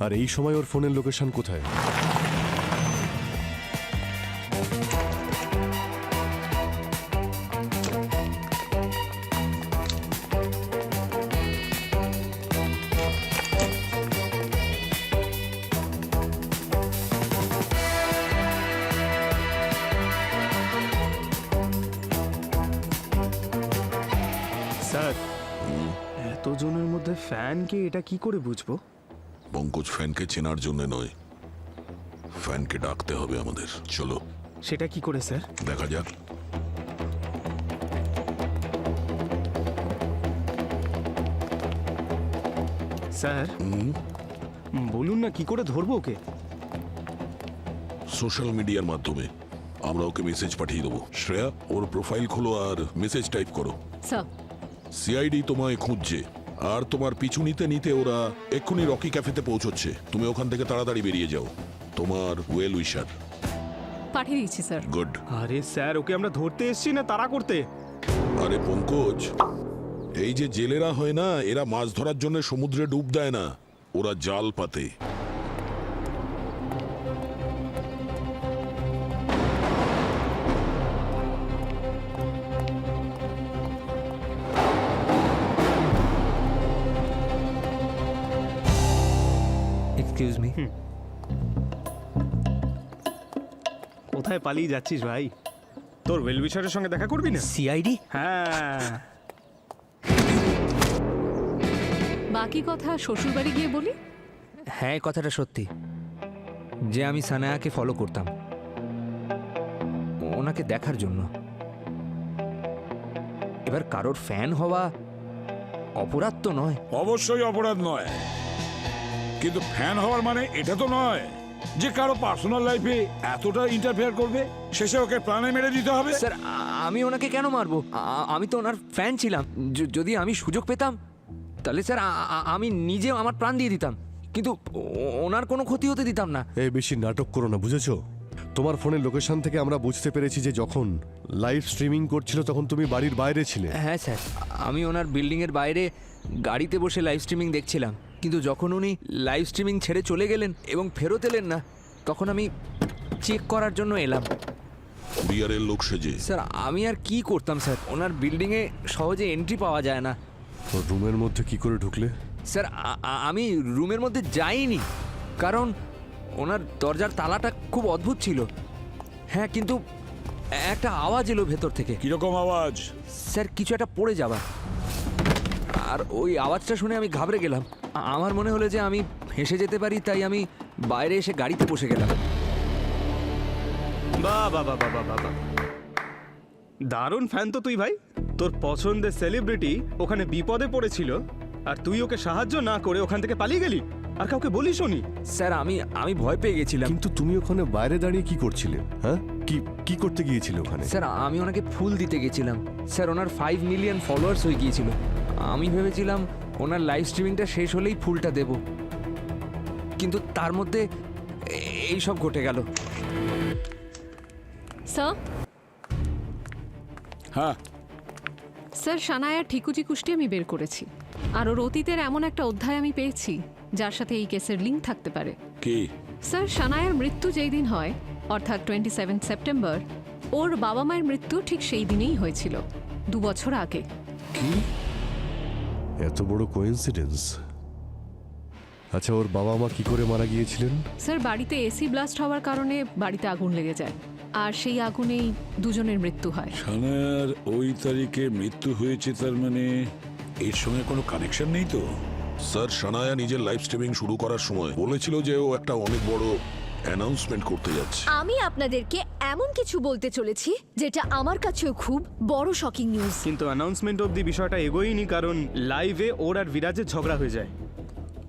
আর এই সময় ওর ফোনের লোকেশন কোথায়? স্যার, এতজনের মধ্যে ফ্যান কে, এটা কি করে বুঝবো? পঙ্কজ ফ্যানকে চেনার জন্য নয়, ফ্যানকে ডাকতে হবে আমাদের। চলো সেটা কি করে স্যার? দেখা যাক। স্যার বলুন না কি করে ধরবো ওকে? সোশ্যাল মিডিয়ার মাধ্যমে আমরা ওকে মেসেজ পাঠিয়ে দেবো। শ্রেয়া, ওর প্রোফাইল খোলো আর মেসেজ টাইপ করো। স্যার সিআইডি তোমায় খুঁজছে, আর তোমার পিছু নিতে নিতে ওরা এক্ষুনি রকি ক্যাফেতে পৌঁছচ্ছে। তুমি ওখান থেকে তাড়াতাড়ি বেরিয়ে যাও। তোমার ওয়েল উইশার। পাঠিয়ে দিচ্ছি স্যার। গুড। আরে স্যার, ওকে আমরা ধরতে এসেছি না তাড়া করতে? আরে পঙ্কজ, এই যে জেলেরা হয় না, এরা মাছ ধরার জন্য সমুদ্রে ডুব দেয় না, ওরা জাল পাতে। Excuse me. কোথায় পালিয়ে যাচ্ছিস ভাই? তোর ওয়েলউইশারের সঙ্গে দেখা করবি না? সিআইডি? হ্যাঁ। বাকি কথা শ্বশুরবাড়ি গিয়ে বলি। হ্যাঁ, কথাটা সত্যি যে আমি সানায়াকে ফলো করতাম ওনাকে দেখার জন্য। এবার কারোর ফ্যান হওয়া অপরাধ তো নয়। অবশ্যই অপরাধ নয়, কিন্তু ফ্যান হওয়ার মানে এটা তো নয় যে কারো পার্সোনাল লাইফে এতটা ইন্টারফেয়ার করবে, শেষে ওকে প্রাণে মেরে দিতে হবে। স্যার, আমি ওনাকে কেন মারবো? আমি তো ওনার ফ্যান ছিলাম। যদি আমি সুযোগ পেতাম তাহলে স্যার আমি নিজে আমার প্রাণ দিয়ে দিতাম, কিন্তু ওনার কোনো ক্ষতি হতে দিতাম না। এই বেশি নাটক করো না, বুঝেছো? তোমার ফোনের লোকেশন থেকে আমরা বুঝতে পেরেছি যে যখন লাইভ স্ট্রিমিং করছিল তখন তুমি বাড়ির বাইরে ছিলে। হ্যাঁ স্যার, আমি ওনার বিল্ডিংয়ের বাইরে গাড়িতে বসে লাইভ স্ট্রিমিং দেখছিলাম, কিন্তু যখন উনি লাইভ স্ট্রিমিং ছেড়ে চলে গেলেন এবং ফেরত এলেন না, তখন আমি চেক করার জন্য এলাম। বিয়ারের লোক সেজে। স্যার, আমি আর কি করতাম স্যার? ওনার বিল্ডিংয়ে সহজে এন্ট্রি পাওয়া যায় না। ওর রুমের মধ্যে কি করে ঢুকলে? স্যার, আমি রুমের মধ্যে যাইনি, কারণ ওনার দরজার তালাটা খুব অদ্ভুত ছিল। হ্যাঁ, কিন্তু একটা আওয়াজ এলো ভেতর থেকে। কিরকম আওয়াজ? স্যার, কিছু একটা পড়ে যাওয়া, আর ওই আওয়াজটা শুনে আমি ঘাবড়ে গেলাম। আমার মনে হলো যে আমি ফেঁসে যেতে পারি, তাই আমি বাইরে এসে গাড়িতে বসে গেলাম। বাহ বাহ বাহ বাহ বাহ বাহ, দারুণ ফ্যান তো তুই ভাই। তোর পছন্দের সেলিব্রিটি ওখানে বিপদে পড়েছিল আর তুই ওকে সাহায্য না করে ওখান থেকে পালিয়ে গেলি, আর কাউকে বলিসনি? স্যার, আমি ভয় পেয়ে গেছিলাম। কিন্তু তুমি ওখানে বাইরে দাঁড়িয়ে কি করছিলে? হ্যাঁ, কি করতে গিয়েছিলে ওখানে? স্যার, আমি ওনাকে ফুল দিতে গেছিলাম। স্যার, ওনার 5 মিলিয়ন ফলোয়ার্স হয়ে গিয়েছিল। আমি ভেবেছিলাম ওনার লাইভ স্ট্রিমিংটা শেষ হলেই ফুলটা দেব, কিন্তু তার মধ্যে এই সব ঘটে গেল। স্যার, হ্যাঁ স্যার, সানায়ার ঠিকুজি কুষ্টি আমি বের করেছি, আর ওর অতীতের এমন একটা অধ্যায় আমি পেয়েছি যার সাথে এই কেসের লিঙ্ক থাকতে পারে। কি? স্যার, সানায়ার মৃত্যু যেই দিন হয়, অর্থাৎ 27 সেপ্টেম্বর, ওর বাবা মায়ের মৃত্যু ঠিক সেই দিনেই হয়েছিল, 2 বছর আগে। কি এত বড় কোইন্সিডেন্স? আচ্ছা, ওর বাবা মা কি করে মারা গিয়েছিলেন? স্যার, বাড়িতে এসি ব্লাস্ট হওয়ার কারণে বাড়িতে আগুন লেগে যায়, আর সেই আগুনেই দুজনের মৃত্যু হয়। সানায়ার ওই তারিখে মৃত্যু হয়েছে, তার মানে এর সঙ্গে কোনো কানেকশন নেই তো? স্যার, সানায়া নিজের লাইভ স্ট্রিমিং শুরু করার সময় বলেছিল যে ও একটা অনেক বড় অ্যানাউন্সমেন্ট করতে যাচ্ছে। আমি আপনাদেরকে এমন কিছু বলতে চলেছি যেটা আমার কাছেও খুব বড় শকিং নিউজ। কিন্তু অ্যানাউন্সমেন্ট অবধি বিষয়টা এগোয়নি, কারণ লাইভে ওর আর বিরাজের ঝগড়া হয়ে যায়।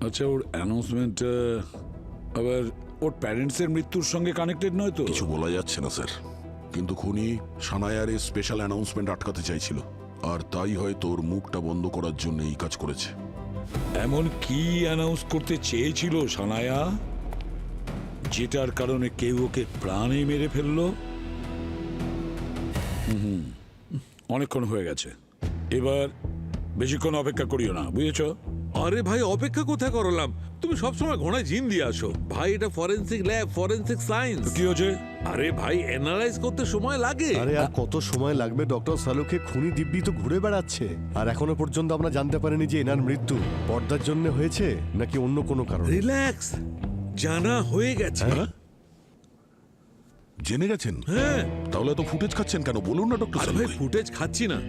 আচ্ছা, ওর অ্যানাউন্সমেন্ট আবার ওর প্যারেন্টসের মৃত্যুর সঙ্গে কানেক্টেড নয় তো? কিছু বলা যাচ্ছে না স্যার, কিন্তু খুনি সানায়ার এই স্পেশাল অ্যানাউন্সমেন্ট আটকাতে চাইছিল, আর তাই হয়তো ওর মুখটা বন্ধ করার জন্য এই কাজ করেছে। এমন কি অ্যানাউন্স করতে চেয়েছিল সানায়া যেটার কারণে কেউ ওকে প্রাণে মেরে ফেললো? অনেকক্ষণ হয়ে গেছে, এবার বেশিক্ষণ অপেক্ষা করিও না, বুঝেছো? আরে ভাই, অপেক্ষা কোথায় করলাম? তুমি সবসময় ঘোড়ায় জিন দিয়ে আসো ভাই। এটা ফরেন্সিক ল্যাব, ফরেন্সিক সায়েন্স। কি হয়েছে? আরে ভাই, অ্যানালাইজ করতে সময় লাগে। আরে আর কত সময় লাগবে? ডক্টর সালুকে খুনি দিব্যি তো ঘুরে বেড়াচ্ছে, আর এখনো পর্যন্ত আমরা জানতে পারিনি যে এনার মৃত্যু পর্দার জন্য হয়েছে নাকি অন্য কোনো কারণে। রিল্যাক্স, জানা হয়ে গেছে। হ্যাঁ? জেনে গেছেন? হ্যাঁ। তাহলে তো ফুটেজ খাচ্ছেন কেন? বলুন না ডক্টর আরে ভাই, সালুকে। ফুটেজ খাচ্ছি না,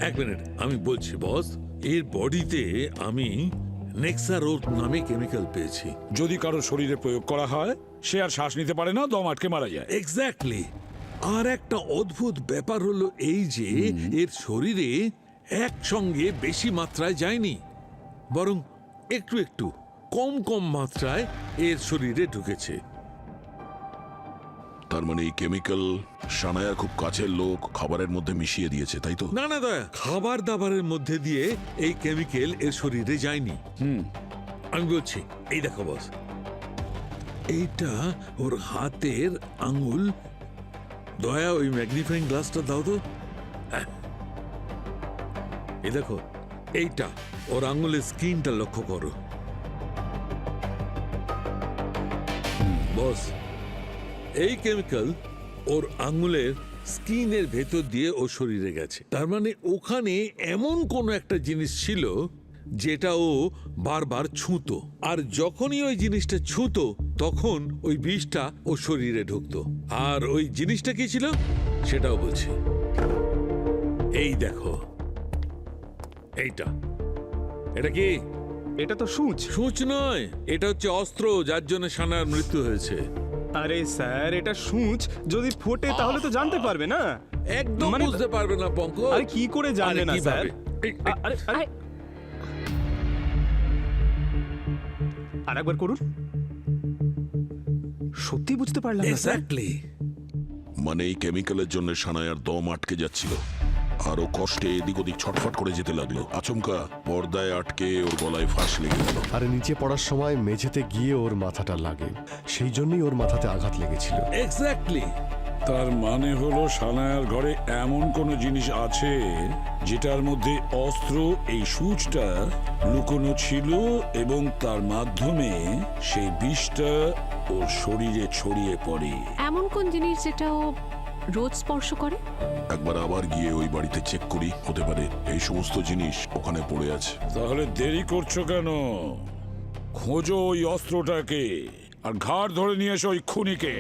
1 মিনিট আমি বলছি বস। এর বডিতে আমি নেক্সারোড নামে কেমিক্যাল পেয়েছি। যদি কারো শরীরে প্রয়োগ করা হয় সে আর শ্বাস নিতে পারে না, দম আটকে মারা যায়। এক্স্যাক্টলি। আর একটা অদ্ভুত ব্যাপার হলো এই যে এর শরীরে একসঙ্গে বেশি মাত্রায় যায়নি, বরং একটু একটু কম কম মাত্রায় এর শরীরে ঢুকেছে। তার মানে এই কেমিক্যাল সানায়ার খুব কাছের লোক খাবারের মধ্যে মিশিয়ে দিয়েছে, তাই তো? না না দয়া, খাবার দাবারের মধ্যে দিয়ে এই কেমিক্যাল এর শরীরে যায়নি। আমি বলছি, এই দেখো বস, এইটা ওর হাতের আঙুল। দয়া ওই ম্যাগনিফাইং গ্লাসটা দাও তো। এই দেখো, এইটা ওর আঙুলের স্কিনটা লক্ষ্য করো। বস, এই কেমিক্যাল ওর আঙুলের স্কিনের ভেতর দিয়ে ওর শরীরে গেছে। তার মানে ওখানে এমন কোনো একটা জিনিস ছিল যেটা ও বারবার ছুঁতো, আর যখনই ওই জিনিসটা ছুঁতো তখন ওই বিষটা ওর শরীরে ঢুকতো। আর ওই জিনিসটা কি ছিল সেটাও বলছি। এই দেখো, এইটা, এটা কি? এটা তো সূচ। সূচ নয়, এটা হচ্ছে অস্ত্র যার জন্য সানার মৃত্যু হয়েছে। আরে স্যার, এটা সূচ, যদি ফোটে তাহলে তো জানতে পারবে না। একদম বুঝতে পারবে না পঙ্কজ। আরে কি করে জানবে না স্যার? আরে আরে আরেকবার করুন। সত্যি বুঝতে পারলাম না স্যার। এক্স্যাক্টলি। মানে এই কেমিক্যালের জন্য সানায়ার দম আটকে যাচ্ছিল, আর ও কষ্টে এদিক ওদিক ছটফট করে যেতে লাগলো। আচমকা পর্দায় আটকে ওর গলায় ফাঁস লেগে গেল। আর নিচে পড়ার সময় মেঝেতে গিয়ে ওর মাথাটা লাগে, সেই জন্যই ওর মাথাতে আঘাত লেগেছিল। এক্স্যাক্টলি। তার মানে হলো সানায়ার ঘরে এমন কোনো জিনিস আছে যেটার মধ্যে অস্ত্র, এই সূচটা লুকোনো ছিল, এবং তার মাধ্যমে সেই বিষটা ওর শরীরে ছড়িয়ে পড়ে। এমন কোন জিনিস যেটা ও রোজ স্পর্শ করে? একবার আবার গিয়ে ওই বাড়িতে চেক করি, হতে পারে এই সমস্ত জিনিস ওখানে পড়ে আছে। তাহলে দেরি করছো কেন? খোঁজো ওই অস্ত্রটাকে আর ঘাড় ধরে নিয়ে এসো ওই খুনিকে।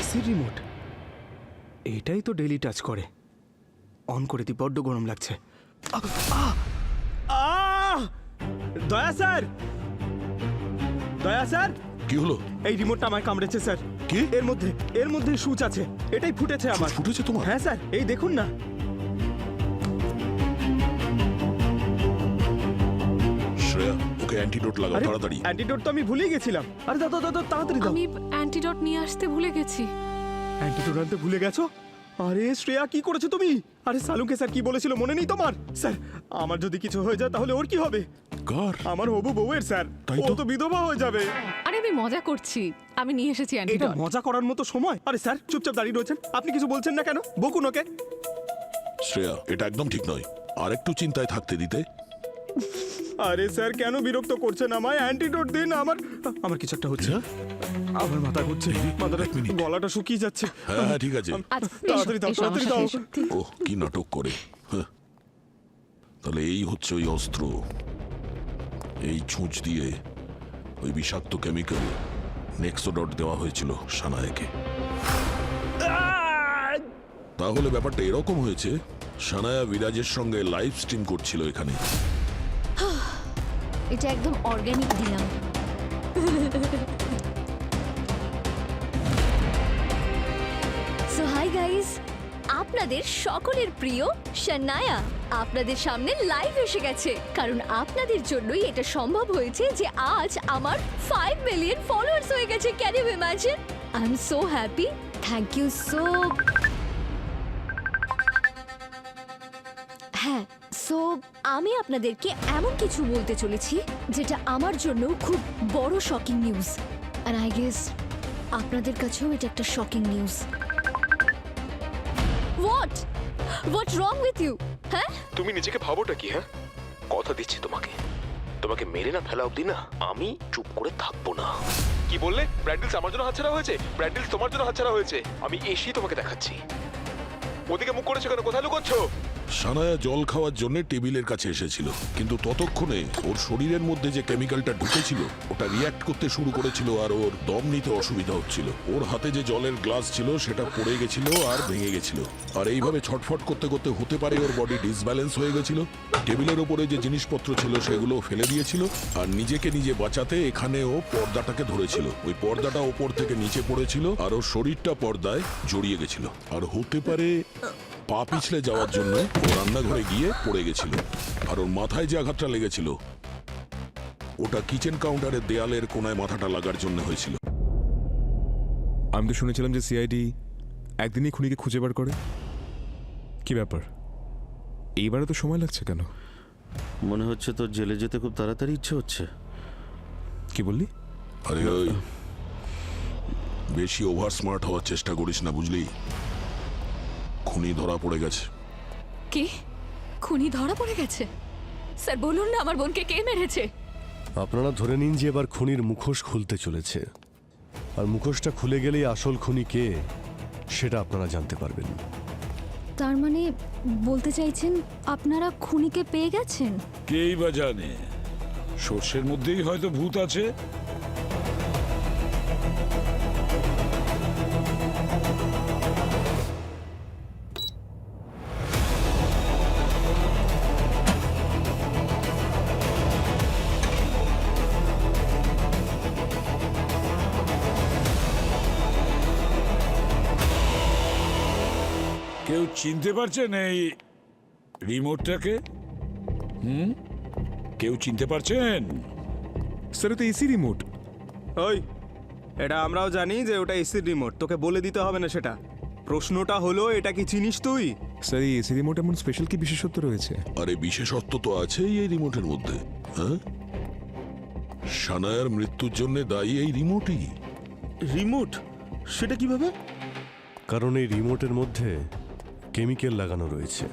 এসির রিমোট, এটাই তো ডেইলি টাচ করে। অন করে দি, বড্ড গরম লাগছে। দয়া স্যার, দয়া স্যার, কি হলো? এই রিমোটটা আমায় কামড়েছে স্যার। কি? এর মধ্যে সূচ আছে, এটাই ফুটেছে আমার। ফুটেছে তোমার? হ্যাঁ স্যার, এই দেখুন না। শ্রেয়া, ওকে অ্যান্টিডোট লাগাও আরে, তাড়াতাড়ি। অ্যান্টিডোট তো আমি ভুলেই গেছিলাম। আরে দাও দাও দাও, তাড়াতাড়ি দাও। আমি অ্যান্টিডট নিয়ে আসতে ভুলে গেছি। অ্যান্টিডোট আনতে ভুলে গেছো? আরে শ্রেয়া, কি করেছো তুমি? আরে সালুকে স্যার কি বলেছিল মনে নেই তোমার? স্যার, আমার যদি কিছু হয়ে যায় তাহলে ওর কি হবে? কার? আমার হবু বউয়ের স্যার। তাই ও তো। তো বিধবা হয়ে যাবে। আরে আমি মজা করছি, আমি নিয়ে এসেছি এটা অ্যান্টিডট। মজা করার মতো সময়? আরে স্যার, চুপচাপ দাঁড়িয়ে রয়েছেন, আপনি কিছু বলছেন না কেন? বকুন ওকে। শ্রেয়া, এটা একদম ঠিক নয়, আর একটু চিন্তায় থাকতে দিতে। আরে স্যার, কেন বিরক্ত করছেন আমায়? অ্যান্টিডোট দিন। আমার কিছু একটা হচ্ছে। আমার মাথা ঘুরছে, মাথাটা, গলাটা শুকিয়ে যাচ্ছে। হ্যাঁ হ্যাঁ, ঠিক আছে। আচ্ছা, তাড়াতাড়ি দাও, এসো, তাড়াতাড়ি আমার দাও। সাথে এসো। ওহ, কি নাটক করে। হ্যাঁ। তাহলে এই হচ্ছে ওই অস্ত্র। এই ছুঁচ দিয়ে ওই বিষাক্ত কেমিক্যাল নেক্সোডট দেওয়া হয়েছিল সানায়াকে। তাহলে ব্যাপারটা এরকম হয়েছে, সানায়া বিরাজের সঙ্গে লাইভ স্ট্রিম করছিল এখানে। এটা একদম অর্গানিক দিলাম। সো হাই গাইস, আপনাদের সকলের প্রিয় শানায়া আপনাদের সামনে লাইভ এসে গেছে, কারণ আপনাদের জন্যই এটা সম্ভব হয়েছে যে আজ আমার 5 মিলিয়ন ফলোয়ার্স হয়ে গেছে। Can you imagine? I am so happy. Thank you so. হ্যাঁ, সো আমি আপনাদেরকে এমন কিছু বলতে চলেছি যেটা আমার জন্য খুব বড় শকিং নিউজ, আর আই গেস আপনাদের কাছেও এটা একটা shocking news. What wrong with you? হ্যাঁ, তুমি নিজেকে ভাবোটা কি? হ্যাঁ, কথা দিচ্ছি তোমাকে, তোমাকে মেরে না ফেলা অবধি না আমি চুপ করে থাকবো না। কি বললে? ব্র্যান্ডেলস আমার জন্য হাতছাড়া হয়েছে? ব্র্যান্ডেলস তোমার জন্য হাতছাড়া হয়েছে? আমি এসেই তোমাকে দেখাচ্ছি। ওদিকে মুখ করেছো কেন? কোথায় লুকোচ্ছো? সানায়া জল খাওয়ার জন্য টেবিলের কাছে এসেছিল, কিন্তু ততক্ষণে ওর শরীরের মধ্যে যে কেমিক্যালটা ঢুকেছিল ওটা রিয়্যাক্ট করতে শুরু করেছিল আর ওর দম নিতে অসুবিধা হচ্ছিল। ওর হাতে যে জলের গ্লাস ছিল সেটা পড়ে গেছিল আর ভেঙে গেছিল, আর এইভাবে ছটফট করতে করতে হতে পারে ওর বডি ডিসব্যালেন্স হয়ে গেছিল। টেবিলের ওপরে যে জিনিসপত্র ছিল সেগুলো ফেলে দিয়েছিল, আর নিজেকে নিজে বাঁচাতে এখানে ও পর্দাটাকে ধরেছিল। ওই পর্দাটা ওপর থেকে নিচে পড়েছিল আর ওর শরীরটা পর্দায় জড়িয়ে গেছিল, আর হতে পারে পা পিছলে যাওয়ার জন্য ও রান্নাঘরে গিয়ে পড়ে গেছিল। আর ওর মাথায় যে আঘাতটা লেগেছিল ওটা কিচেন কাউন্টারের দেয়ালের কোনায় মাথাটা লাগার জন্য হয়েছিল। আমি তো শুনেছিলাম যে সিআইডি একদিনই খুনিকে খুঁজে বার করে। কি ব্যাপার, এইবারে তো সময় লাগছে কেন? মনে হচ্ছে তোর জেলে যেতে খুব তাড়াতাড়ি ইচ্ছে হচ্ছে। কি বললি? আরে ওই বেশি ওভার স্মার্ট হওয়ার চেষ্টা করিস না, বুঝলি? খুনি ধরা পড়ে গেছে। কি? খুনি ধরা পড়ে গেছে? স্যার বলুন না আমার বোনকে কে মেরেছে? আপনারা ধরে নিন যে এবার খুনির মুখোশ খুলতে চলেছে, আর মুখোশটা খুলে গেলেই আসল খুনি কে সেটা আপনারা জানতে পারবেন। তার মানে বলতে চাইছেন আপনারা খুনিকে পেয়ে গেছেন? কেই বা জানে, সর্ষের মধ্যেই হয়তো ভূত আছে। কেউ চিনতে পারছেন এই রিমোটটাকে? কেউ চিনতে পারছেন? স্যার তো এসি রিমোট। ওই, এটা আমরাও জানি যে ওটা এসির রিমোট, তোকে বলে দিতে হবে না সেটা। প্রশ্নটা হলো এটা কি চিনিস তুই? স্যার এই এসি রিমোট এমন স্পেশাল কি বিশেষত্ব রয়েছে? আরে বিশেষত্ব তো আছেই এই রিমোটের মধ্যে। হ্যাঁ, সানায়ার মৃত্যুর জন্য দায়ী এই রিমোটই। রিমোট? সেটা কিভাবে? কারণ এই রিমোটের মধ্যে কেমিক্যাল লাগানো রয়েছে,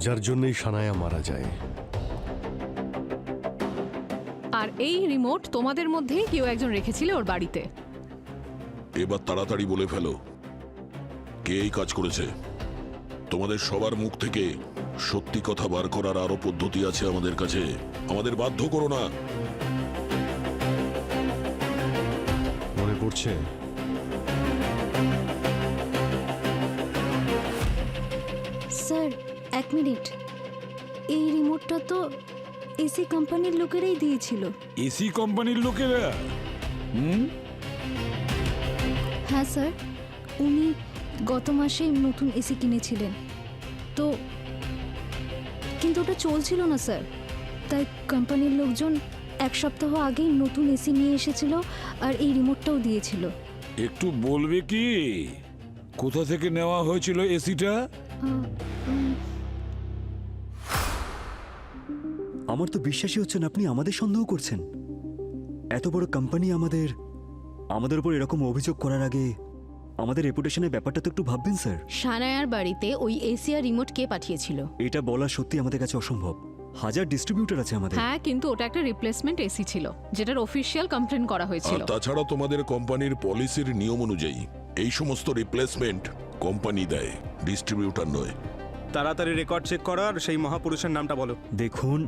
যার জন্যই সানায়া মারা যায়। আর এই রিমোট তোমাদের মধ্যেই কেউ একজন রেখেছিল ওর বাড়িতে। এবার তাড়াতাড়ি বলে ফেলো কে এই কাজ করেছে। তোমাদের সবার মুখ থেকে সত্যি কথা বার করার আরো পদ্ধতি আছে আমাদের কাছে। আমাদের বাধ্য করো না। মনে পড়ছে? স্যার এক মিনিট, এই রিমোটটা তো এসি কোম্পানির লোকেরাই দিয়েছিল। এসি কোম্পানির লোকেরা? হ্যাঁ স্যার, উনি গত মাসে নতুন এসি কিনেছিলেন তো, কিন্তু ওটা চলছিল না স্যার, তাই কোম্পানির লোকজন এক সপ্তাহ আগেই নতুন এসি নিয়ে এসেছিল আর এই রিমোটটাও দিয়েছিল। একটু বলবে কি কোথা থেকে নেওয়া হয়েছিল এসিটা? আমার তো বিশ্বাসই হচ্ছে না আপনি আমাদের সন্দেহ করছেন। এত বড় কোম্পানি আমাদের উপর এরকম অভিযোগ করার আগে আমাদের রেপুটেশনের ব্যাপারটা তো একটু ভাববেন স্যার। সানায়ার বাড়িতে ওই এসি আর রিমোট কে পাঠিয়েছিল? এটা বলা সত্যি আমাদের কাছে অসম্ভব। হাজার ডিস্ট্রিবিউটর আছে আমাদের। হ্যাঁ, কিন্তু ওটা একটা রিপ্লেসমেন্ট এসি ছিল যেটার অফিসিয়াল কমপ্লেন করা আর হয়েছিল। তাছাড়া তোমাদের কোম্পানির পলিসির নিয়ম অনুযায়ী এই সমস্ত রিপ্লেসমেন্ট কোম্পানি দেয়, ডিস্ট্রিবিউটর নয়। তাড়াতাড়ি রেকর্ড চেক করো আর সেই মহাপুরুষের নামটা বলো। দেখুন,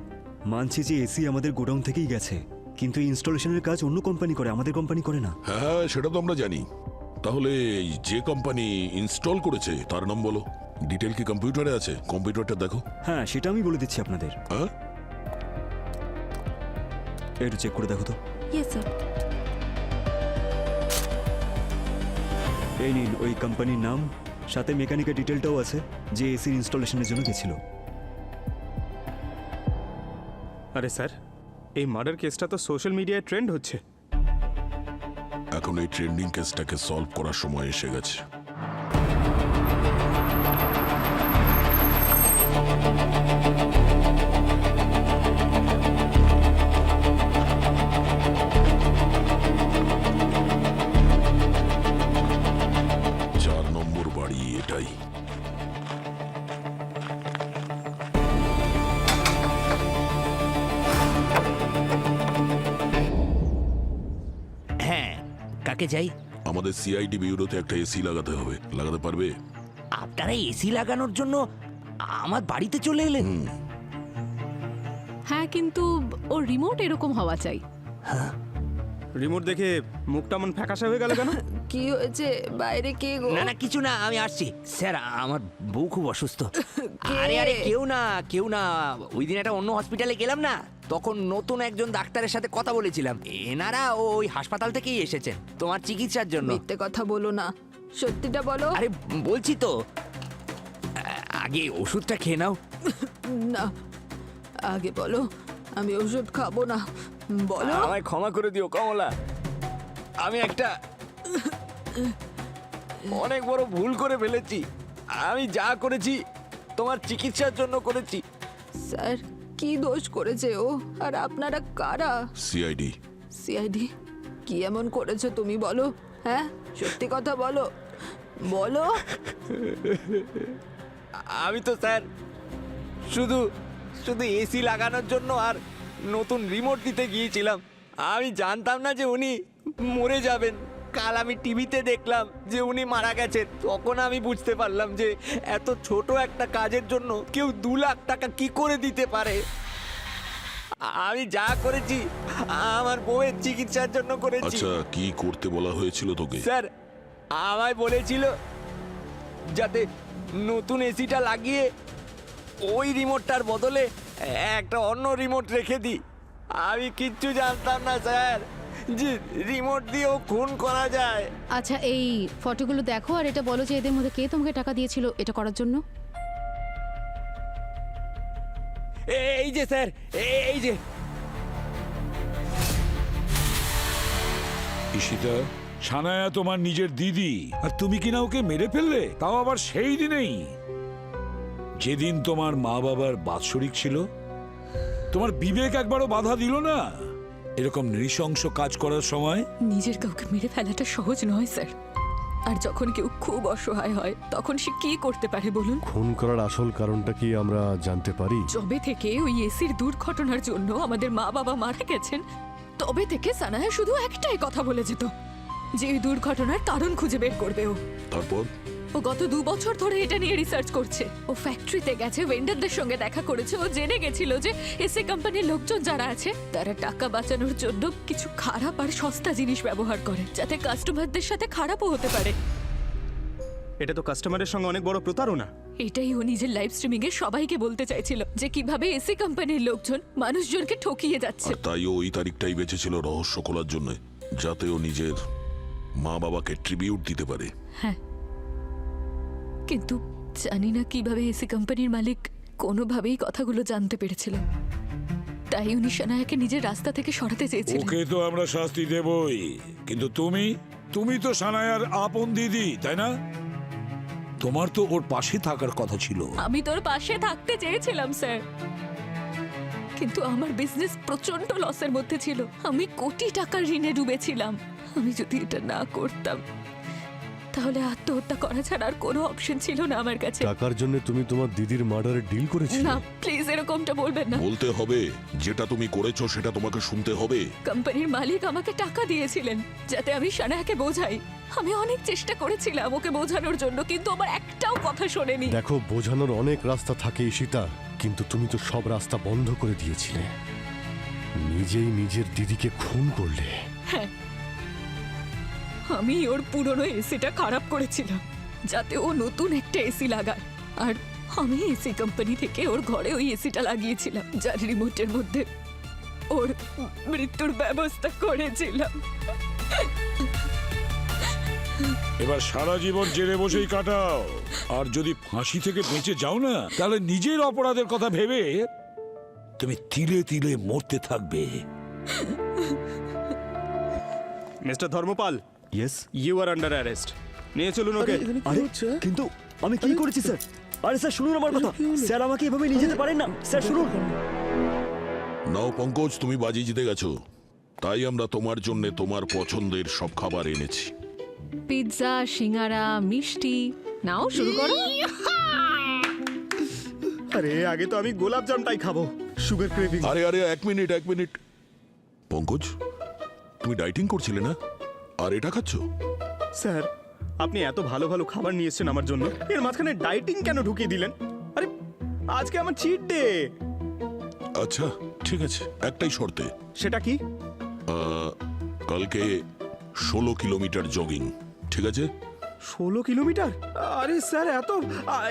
মানছি যে এসি আমাদের গোডাউন থেকেই গেছে, কিন্তু ইনস্টলেশনের কাজ অন্য কোম্পানি করে, আমাদের কোম্পানি করে না। হ্যাঁ, সেটা তো আমরা জানি। তাহলে এই যে কোম্পানি ইনস্টল করেছে তার নাম বলো। ডিটেল কি কম্পিউটারে আছে? কম্পিউটারটা দেখো। হ্যাঁ, সেটা আমি বলে দিচ্ছি আপনাদের। হ্যাঁ, একটু চেক করে দেখো তো। Yes sir. এই নিন ওই কোম্পানির নাম, সাথে মেকানিকের ডিটেলটাও আছে যে এসির ইনস্টলেশনের জন্য গেছিল। আরে স্যার, এই মার্ডার কেসটা তো সোশ্যাল মিডিয়ায় ট্রেন্ড হচ্ছে। এখন এই ট্রেন্ডিং কেসটাকে সলভ করার সময় এসে গেছে। পার্কে যাই? আমাদের সিআইডি বিউরোতে একটা এসি লাগাতে হবে, লাগাতে পারবে? আপনারা এসি লাগানোর জন্য আমার বাড়িতে চলে এলেন? হ্যাঁ, কিন্তু ওর রিমোট এরকম হওয়া চাই। রিমোট দেখে মুখটা মন ফ্যাকাশে হয়ে গেল কেন? কি হয়েছে? বাইরে কে গো? না না, কিছু না, আমি আসছি। স্যার, আমার বউ খুব অসুস্থ। আরে আরে, কেউ না। ওই দিন একটা অন্য হসপিটালে গেলাম না, তখন নতুন একজন ডাক্তারের সাথে কথা বলেছিলাম। এনারা ওই হাসপাতাল থেকেই এসেছেন তোমার চিকিৎসার জন্য। মিথ্যে কথা বলো না, সত্যিটা বলো। আরে বলছি তো, আগে ওষুধটা খেয়ে নাও। না, আগে বলো, আমি ওষুধ খাবো না। বলো। আমায় ক্ষমা করে দিও কমলা, আমি একটা অনেক বড় ভুল করে ফেলেছি। আমি যা করেছি তোমার চিকিৎসার জন্য করেছি। স্যার, কি দোষ করেছে ও? আর আপনারা কারা? সিআইডি। সিআইডি? কি এমন করেছো তুমি বলো? হ্যাঁ, সত্যি কথা বলো, বলো। আমি তো স্যার শুধু এসি লাগানোর জন্য আর নতুন রিমোট দিতে গিয়েছিলাম। আমি জানতাম না যে উনি মরে যাবেন। কাল আমি টিভিতে দেখলাম যে উনি মারা গেছেন, তখন আমি বুঝতে পারলাম যে এত ছোট একটা কাজের জন্য কেউ 2 লাখ টাকা কি করে দিতে পারে। আমি যা করেছি আমার বউয়ের চিকিৎসার জন্য করেছি। আচ্ছা, কি করতে বলা হয়েছিল তোকে? স্যার, আমায় বলেছিল যাতে নতুন এসিটা লাগিয়ে ওই রিমোটটার বদলে একটা অন্য রিমোট রেখে দিই। আমি কিচ্ছু জানতাম না স্যার যে রিমোট দিয়েও খুন করা যায়। আচ্ছা, এই ফটোগুলো দেখো আর এটা বলো যে এদের মধ্যে কে তোমাকে টাকা দিয়েছিল এটা করার জন্য? এই যে স্যার, এই যে। ঈশিতা, সানায়া তোমার নিজের দিদি, আর তুমি কিনা ওকে মেরে ফেললে, তাও আবার সেই দিনেই যেদিন তোমার মা বাবার বাৎসরিক ছিল। তোমার বিবেক একবারও বাধা দিল না এরকম নৃশংস কাজ করার সময়? নিজের কাউকে মেরে ফেলাটা সহজ নয় স্যার। আর যখন কেউ খুব অসহায় হয় তখন সে কি করতে পারে বলুন? খুন করার আসল কারণটা কি আমরা জানতে পারি? যবে থেকে ওই এসির দুর্ঘটনার জন্য আমাদের মা বাবা মারা গেছেন, তবে থেকে সানায়া শুধু একটাই কথা বলে যেত যে এই দুর্ঘটনার কারণ খুঁজে বের করবে ও। তারপর? ও গত 2 বছর ধরে এটা নিয়ে রিসার্চ করছে। ও ফ্যাক্টরিতে গেছে, ভেন্ডারদের সঙ্গে দেখা করেছে। ও জেনে গেছিল যে এসি কোম্পানির লোকজন যারা আছে তারা টাকা বাঁচানোর জন্য কিছু খারাপ আর সস্তা জিনিস ব্যবহার করে, যাতে কাস্টমারদের সাথে খারাপও হতে পারে। এটা তো কাস্টমারের সঙ্গে অনেক বড় প্রতারণা। এটাই ও নিজের লাইভ স্ট্রিমিং এ সবাইকে বলতে চাইছিল, যে কিভাবে এসি কোম্পানির লোকজন মানুষজনকে ঠকিয়ে যাচ্ছে। আর তাই ও ওই তারিখটাই বেঁচেছিল রহস্য খোলার জন্য, যাতে ও নিজের মা বাবাকে ট্রিবিউট দিতে পারে। হ্যাঁ, কিন্তু জানি না কিভাবে এসি কোম্পানির মালিক কোনোভাবেই কথাগুলো জানতে পেরেছিল। তাই উনি সানায়াকে নিজের রাস্তা থেকে সরাতে চেয়েছিলেন। ওকে তো আমরা শাস্তি দেবই, কিন্তু তুমি তো সানায়ার আপন দিদি, তাই না? তোমার তো ওর পাশে থাকার কথা ছিল। আমি তোর পাশে থাকতে চেয়েছিলাম স্যার, কিন্তু আমার বিজনেস প্রচন্ড লসের মধ্যে ছিল। আমি কোটি টাকার ঋণে ডুবেছিলাম। আমি যদি এটা না করতাম তাহলে আত্মহত্যা করা ছাড়া আর কোনো অপশন ছিল না আমার কাছে। টাকার জন্য তুমি তোমার দিদির মার্ডারে ডিল করেছিলে? না, প্লিজ এরকমটা বলবেন না। বলতে হবে, যেটা তুমি করেছো সেটা তোমাকে শুনতে হবে। কোম্পানির মালিক আমাকে টাকা দিয়েছিলেন যাতে আমি সানায়াকে বোঝাই। আমি অনেক চেষ্টা করেছিলাম ওকে বোঝানোর জন্য, কিন্তু আমার একটাও কথা শোনেনি। দেখো, বোঝানোর অনেক রাস্তা থাকে ঈশিতা, কিন্তু তুমি তো সব রাস্তা বন্ধ করে দিয়েছিলে। নিজেই নিজের দিদিকে খুন করলে। হ্যাঁ, আমি ওর পুরনো এসিটা খারাপ করেছিলাম যাতে ও নতুন একটা এসি লাগায়। আর আমি এসি কোম্পানি থেকে ওর ঘরে ওই এসিটা লাগিয়েছিলাম, যার রিমোটের মধ্যে ওর মৃত্যুর ব্যবস্থা করেছিলাম। এবার সারা জীবন জেলে বসেই কাটাও, আর যদি ফাঁসি থেকে বেঁচে যাও না, তাহলে নিজের অপরাধের কথা ভেবে তুমি তিলে তিলে মরতে থাকবে। Mister Dharmapal, yes. You are under arrest. নিয়ে চলুন ওকে। আরে কিন্তু আমি কি করেছি স্যার? আরে স্যার শুনুন আমার কথা। স্যার আমাকে এভাবে নিয়ে যেতে পারেন না। স্যার শুনুন। নাও পঙ্কজ, তুমি বাজি জিতে গেছো, তাই আমরা তোমার জন্য তোমার পছন্দের সব খাবার এনেছি। পিৎজা, সিঙ্গারা, মিষ্টি। নাও, শুরু করো। আরে আগে তো আমি গোলাপ জামটাই খাবো, সুগার ক্রেভিং। আরে আরে, এক মিনিট। পঙ্কজ, তুমি ডাইটিং করছিলে না? আর এটা খাচ্ছ? স্যার, আপনি এত ভালো ভালো খাবার নিয়ে এসেছেন আমার জন্য, এর মাঝখানে ডাইটিং কেন ঢুকিয়ে দিলেন? আরে আজকে আমার চিট ডে। আচ্ছা ঠিক আছে, একটাই শর্তে। সেটা কি? কালকে 16 কিলোমিটার জগিং, ঠিক আছে? 16 কিলোমিটার? আরে স্যার, এত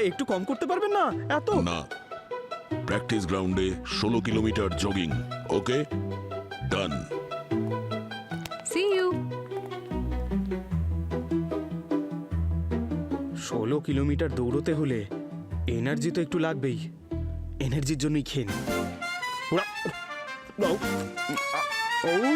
একটু কম করতে পারবেন না? এত না, প্র্যাকটিস গ্রাউন্ডে 16 kilometre jogging, okay? Done. See you. 16 kilometre দৌড়তে হলে এনার্জি তো একটু লাগবেই। এনার্জির জন্যই খেয়ে নিন। ওরা- ও- ও